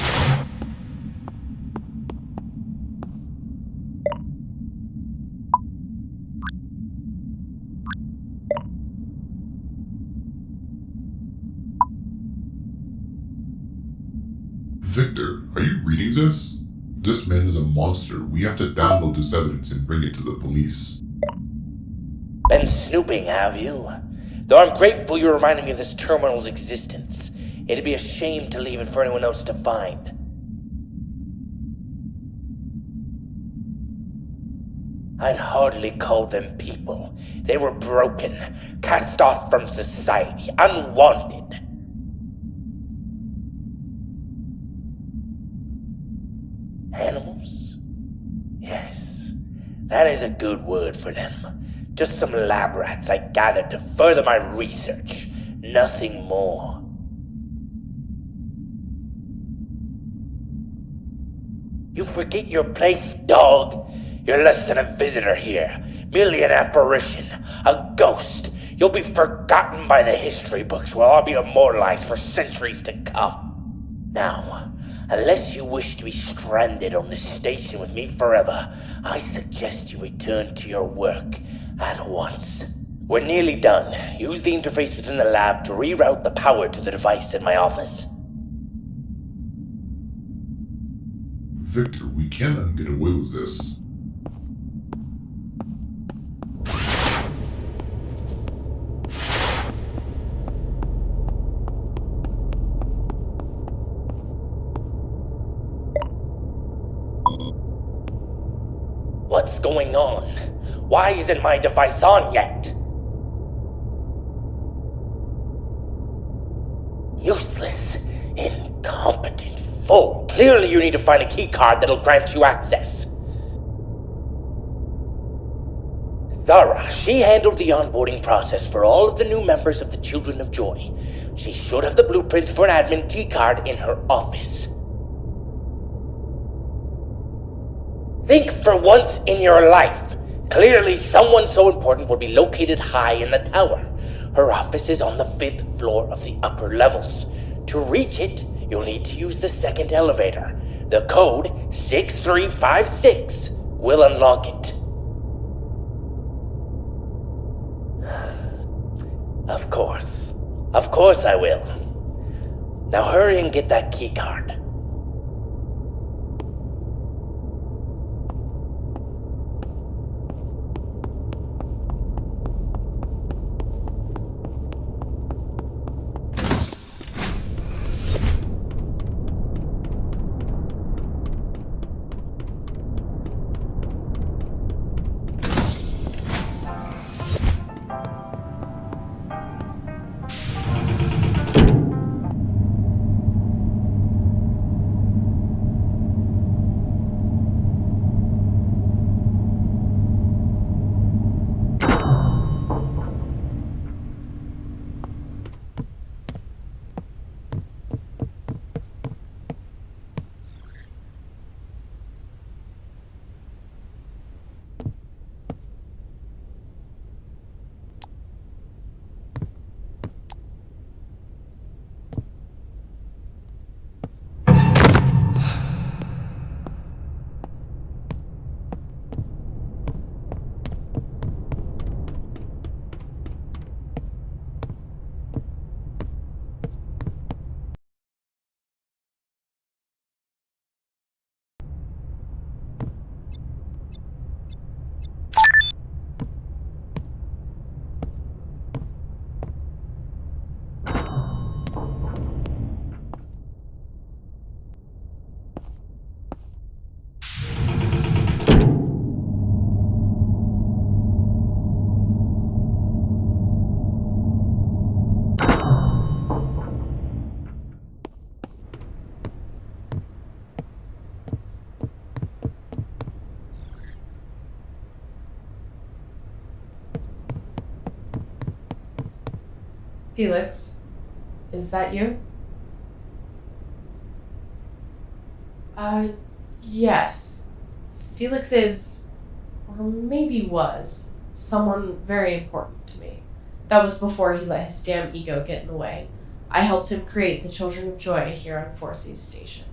C: Victor, are you reading this? This man is a monster. We have to download this evidence and bring it to the police.
D: Been snooping, have you? Though I'm grateful you reminded me of this terminal's existence. It'd be a shame to leave it for anyone else to find. I'd hardly call them people. They were broken, cast off from society, unwanted. Animals? Yes, that is a good word for them. Just some lab rats I gathered to further my research. Nothing more. You forget your place, dog. You're less than a visitor here. Merely an apparition. A ghost. You'll be forgotten by the history books where I'll be immortalized for centuries to come. Now, unless you wish to be stranded on this station with me forever, I suggest you return to your work at once. We're nearly done. Use the interface within the lab to reroute the power to the device in my office.
C: Victor, we can't let him get away with this.
D: What's going on? Why isn't my device on yet? Useless, incompetent fool. Clearly you need to find a keycard that'll grant you access. Zara, she handled the onboarding process for all of the new members of the Children of Joy. She should have the blueprints for an admin keycard in her office. Think for once in your life. Clearly someone so important would be located high in the tower. Her office is on the 5th floor of the upper levels. To reach it, you'll need to use the second elevator. The code 6356 will unlock it. Of course I will. Now hurry and get that key card.
Q: Felix, is that you? Yes. Felix is, or maybe was, someone very important to me. That was before he let his damn ego get in the way. I helped him create the Children of Joy here on Phorcys Station.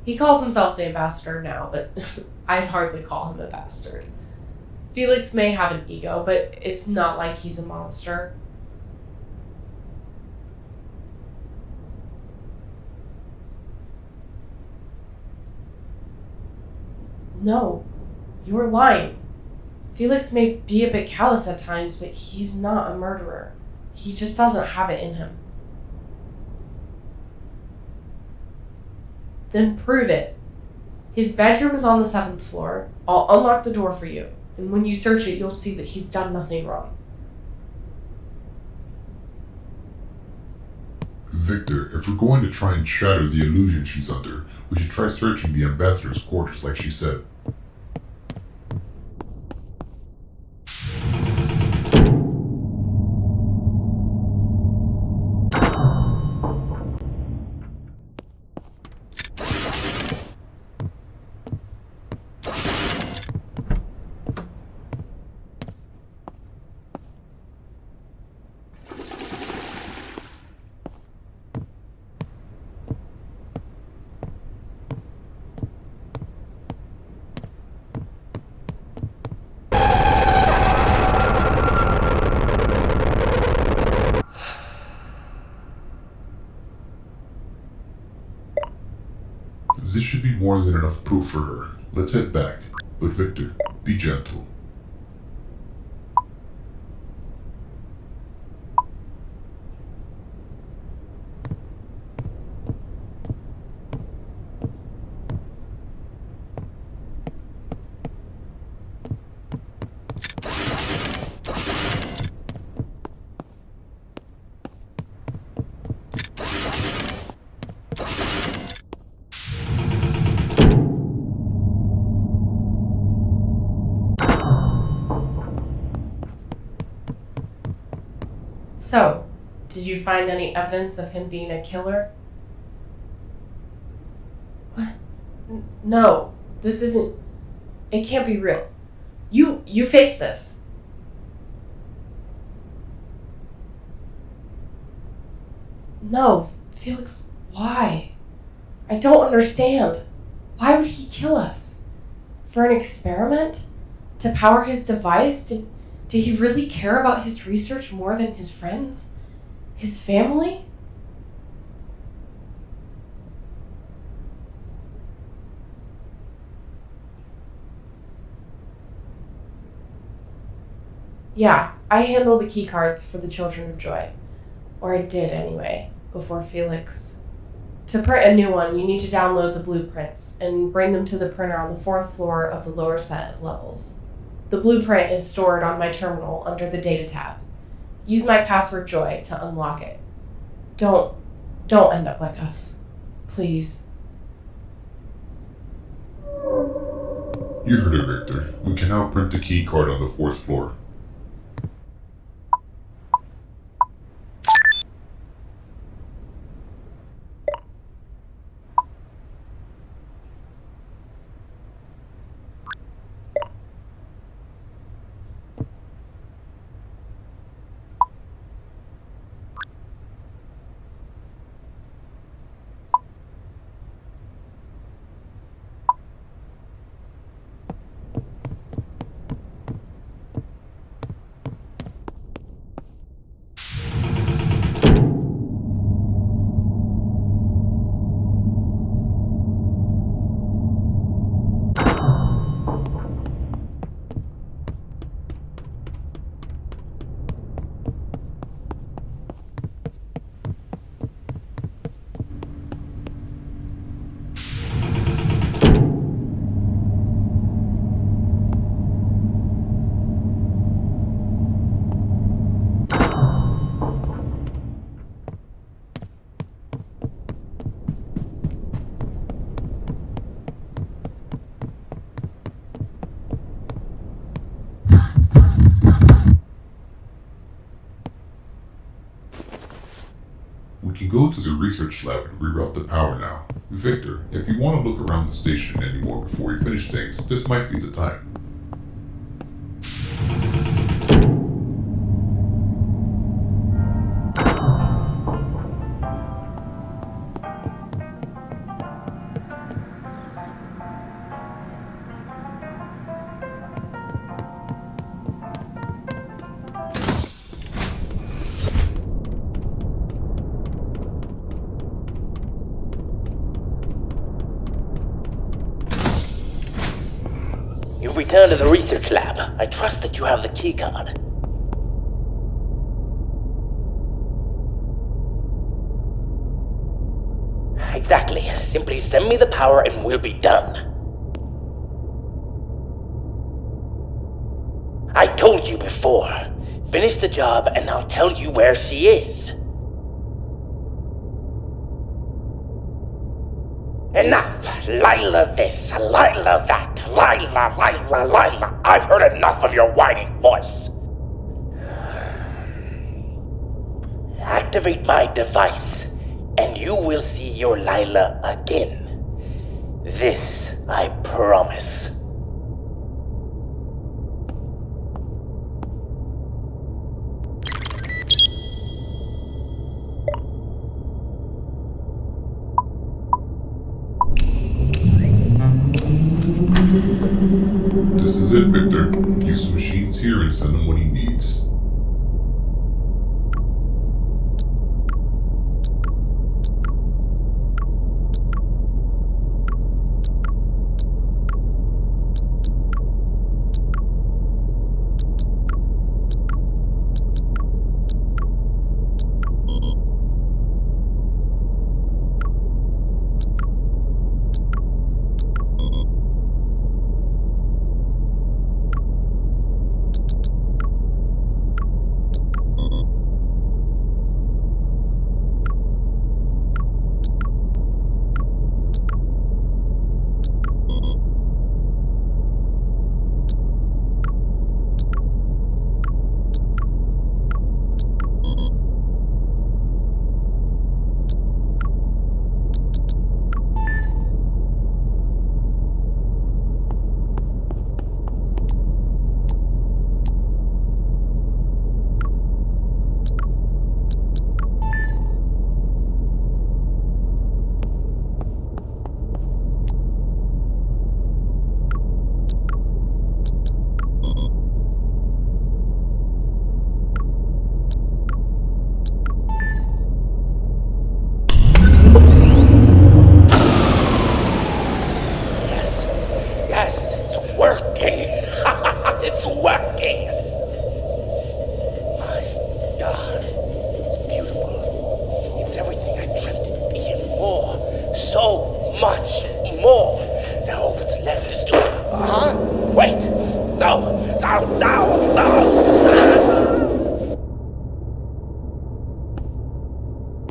Q: He calls himself the ambassador now, but I'd hardly call him a bastard. Felix may have an ego, but it's not like he's a monster. No, you're lying. Felix may be a bit callous at times, but he's not a murderer. He just doesn't have it in him. Then prove it. His bedroom is on the 7th floor. I'll unlock the door for you, and when you search it, you'll see that he's done nothing wrong.
C: Victor, if we're going to try and shatter the illusion she's under, we should try searching the ambassador's quarters like she said. This should be more than enough proof for her. Let's head back. But Victor, be gentle.
Q: So, did you find any evidence of him being a killer? What? No, this isn't... It can't be real. You faked this. No, Felix, why? I don't understand. Why would he kill us? For an experiment? To power his device? Did he really care about his research more than his friends? His family? Yeah, I handle the key cards for the Children of Joy. Or I did anyway, before Felix. To print a new one, you need to download the blueprints and bring them to the printer on the 4th floor of the lower set of levels. The blueprint is stored on my terminal under the Data tab. Use my password Joy to unlock it. Don't end up like us. Please.
C: You heard it, Victor. We can now print the key card on the 4th floor. can go to the research lab and reroute the power now. Victor, if you want to look around the station anymore before you finish things, this might be the time.
D: You've returned to the research lab. I trust that you have the keycard. Exactly. Simply send me the power and we'll be done. I told you before. Finish the job and I'll tell you where she is. Enough! Lila this, Lila that, Lila. I've heard enough of your whining voice. Activate my device, and you will see your Lila again. This I promise.
C: This is it, Victor. Use the machines here and send him what he needs.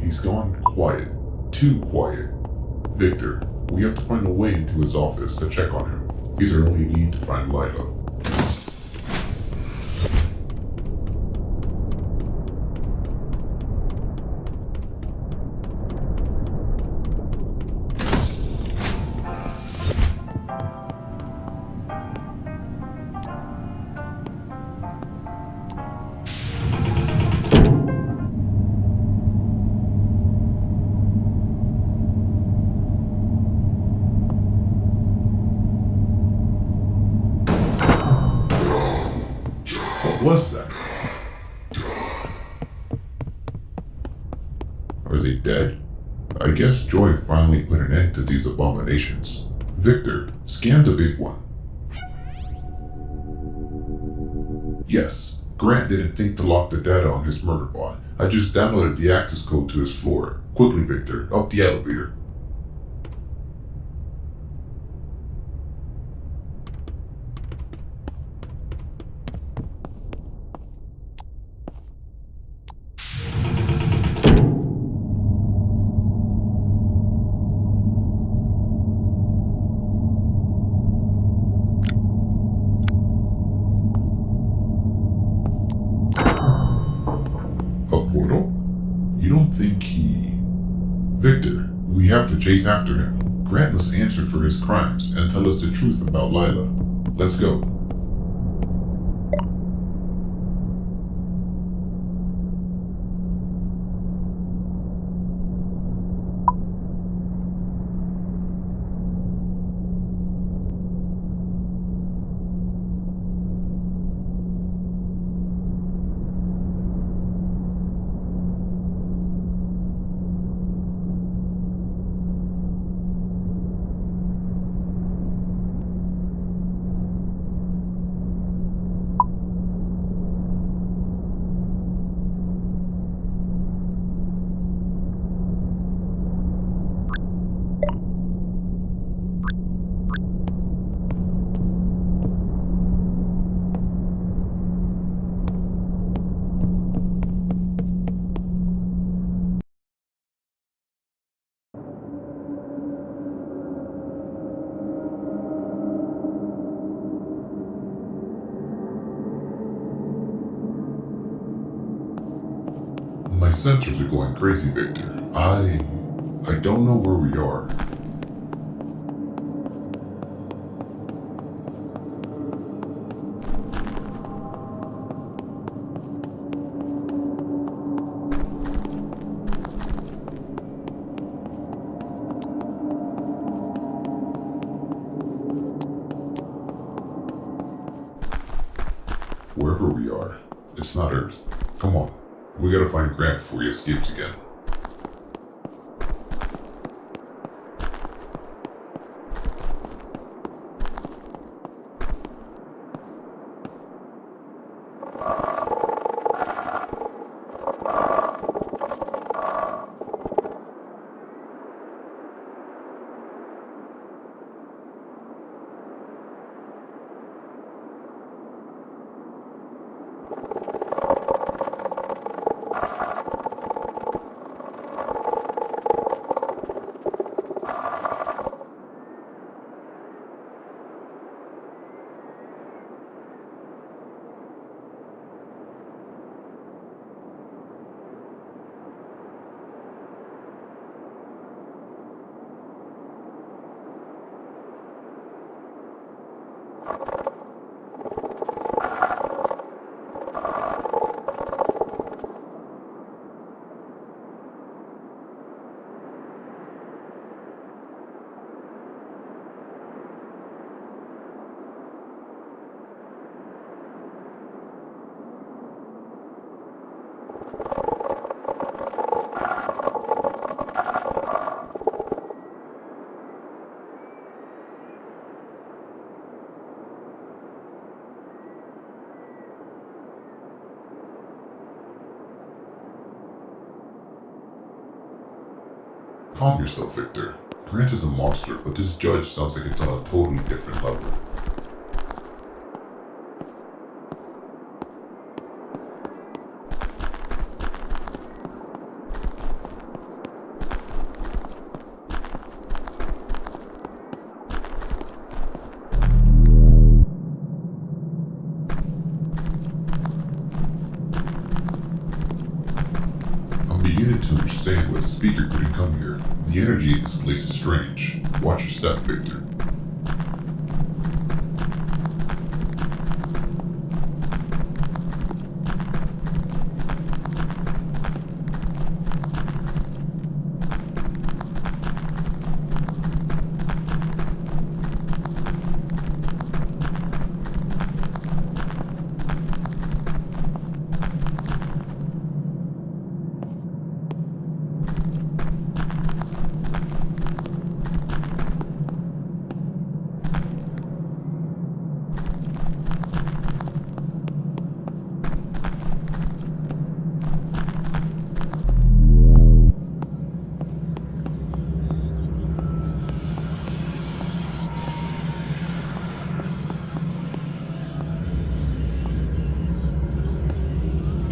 C: He's gone quiet. Too quiet. Victor, we have to find a way into his office to check on him. He's our only lead to find Lila. What was that? Are they dead? I guess Joy finally put an end to these abominations. Victor, scan the big one. Yes, Grant didn't think to lock the data on his murder bot. I just downloaded the access code to his floor. Quickly, Victor, up the elevator. A portal? You don't think he... Victor, we have to chase after him. Grant must answer for his crimes and tell us the truth about Lila. Let's go. My sensors are going crazy, Victor. I don't know where we are. Wherever we are, it's not Earth. Come on. We gotta find Grant before he escapes again. Calm yourself, Victor. Grant is a monster, but this judge sounds like it's on a totally different level. I'm beginning to understand why the speaker couldn't come here. The energy in this place is strange. Watch your step, Victor.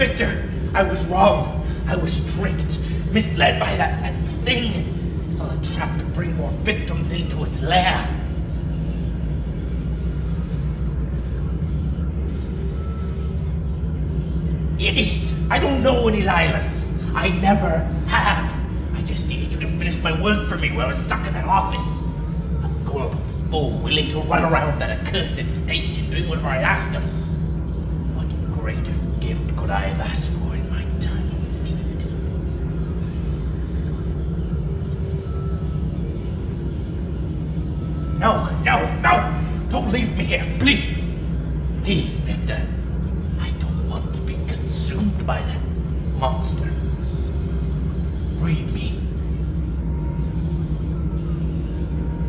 R: Victor, I was wrong. I was tricked, misled by that thing. It's all a trap to bring more victims into its lair. Idiot! I don't know any Lilas. I never have. I just needed you to finish finished my work for me while I was stuck in that office. A gullible fool willing to run around that accursed station doing whatever I asked him. What greater gift could I have asked for in my time of need? No! Don't leave me here, please! Please, Victor. I don't want to be consumed by that monster. Free me.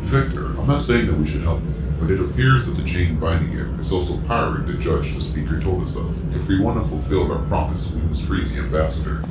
C: Victor, I'm not saying that we should help him, but it appears that the chain binding him is also powering the judge the speaker told us of. If we want to fulfill our promise, we must free the ambassador.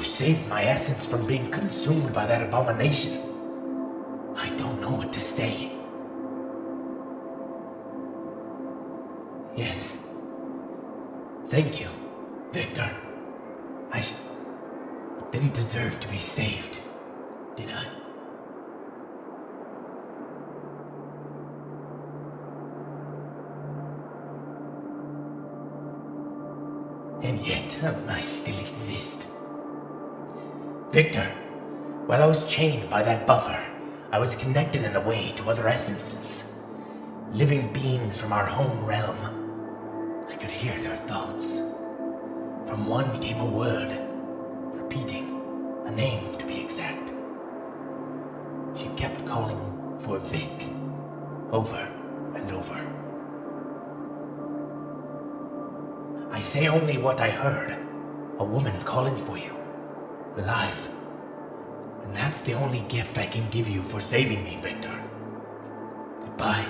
R: Saved my essence from being consumed by that abomination. I don't know what to say. Yes. Thank you, Victor. I didn't deserve to be saved, did I? And yet, I still exist. Victor, while I was chained by that buffer, I was connected in a way to other essences. Living beings from our home realm. I could hear their thoughts. From one came a word, repeating, a name to be exact. She kept calling for Vic, over and over. I say only what I heard, a woman calling for you. Alive. And that's the only gift I can give you for saving me, Victor. Goodbye.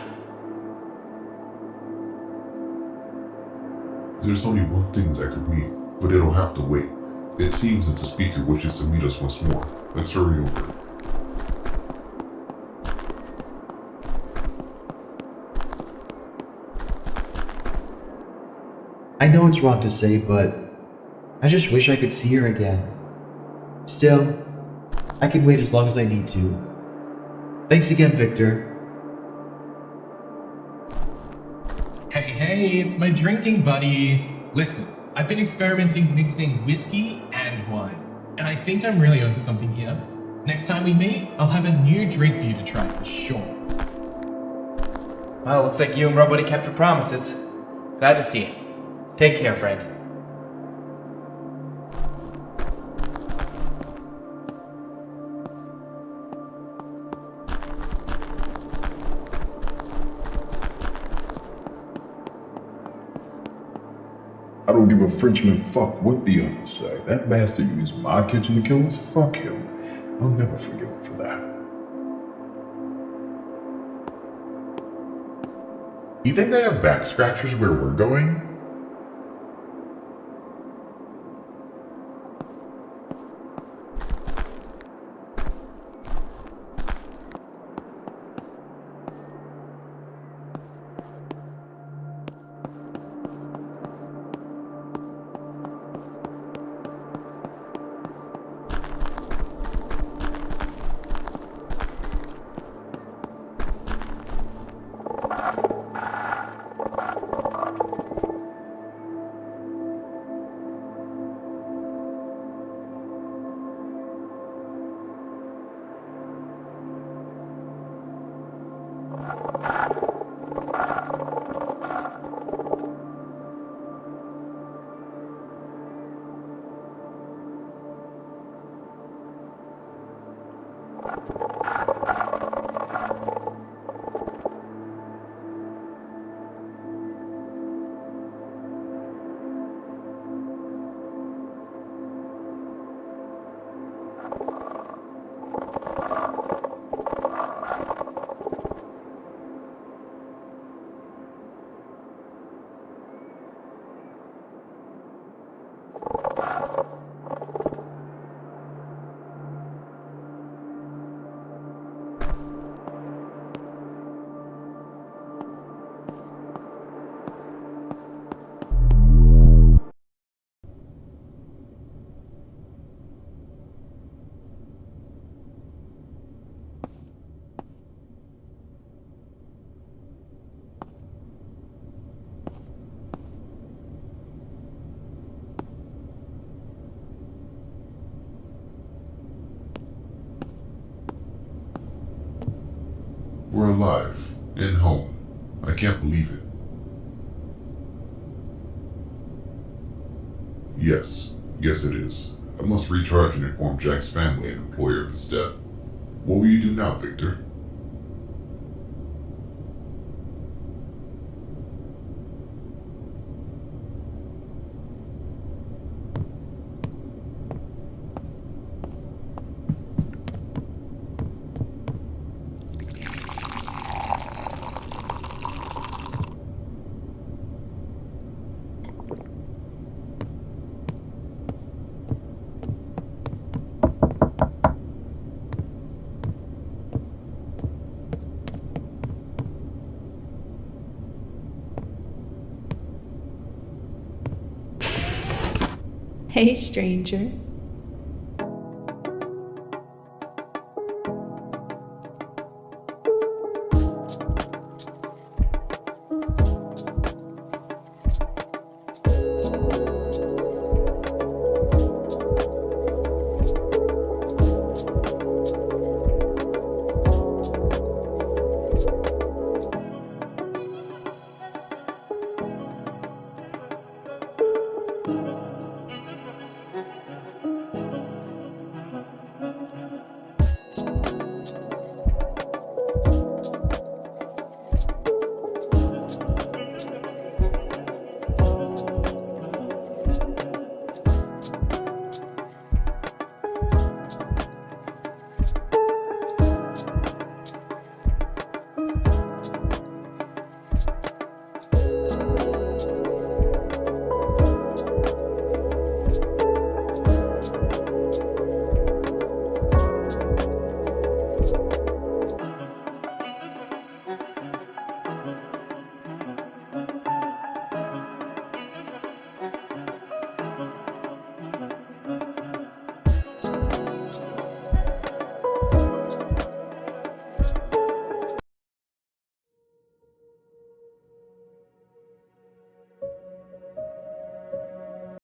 C: There's only one thing that could mean, but it'll have to wait. It seems that the speaker wishes to meet us once more. Let's hurry over.
S: I know it's wrong to say, but I just wish I could see her again. Still, I can wait as long as I need to. Thanks again, Victor.
F: Hey, it's my drinking buddy. Listen, I've been experimenting mixing whiskey and wine, and I think I'm really onto something here. Next time we meet, I'll have a new drink for you to try for sure.
B: Well, looks like you and Robody kept your promises. Glad to see it. Take care, friend.
C: I don't give a Frenchman fuck what the others say. That bastard used my kitchen to kill us. Fuck him. I'll never forgive him for that.
E: You think they have back scratchers where we're going?
C: We're alive. And home. I can't believe it. Yes. Yes, it is. I must recharge and inform Jack's family and employer of his death. What will you do now, Victor?
T: Hey, stranger.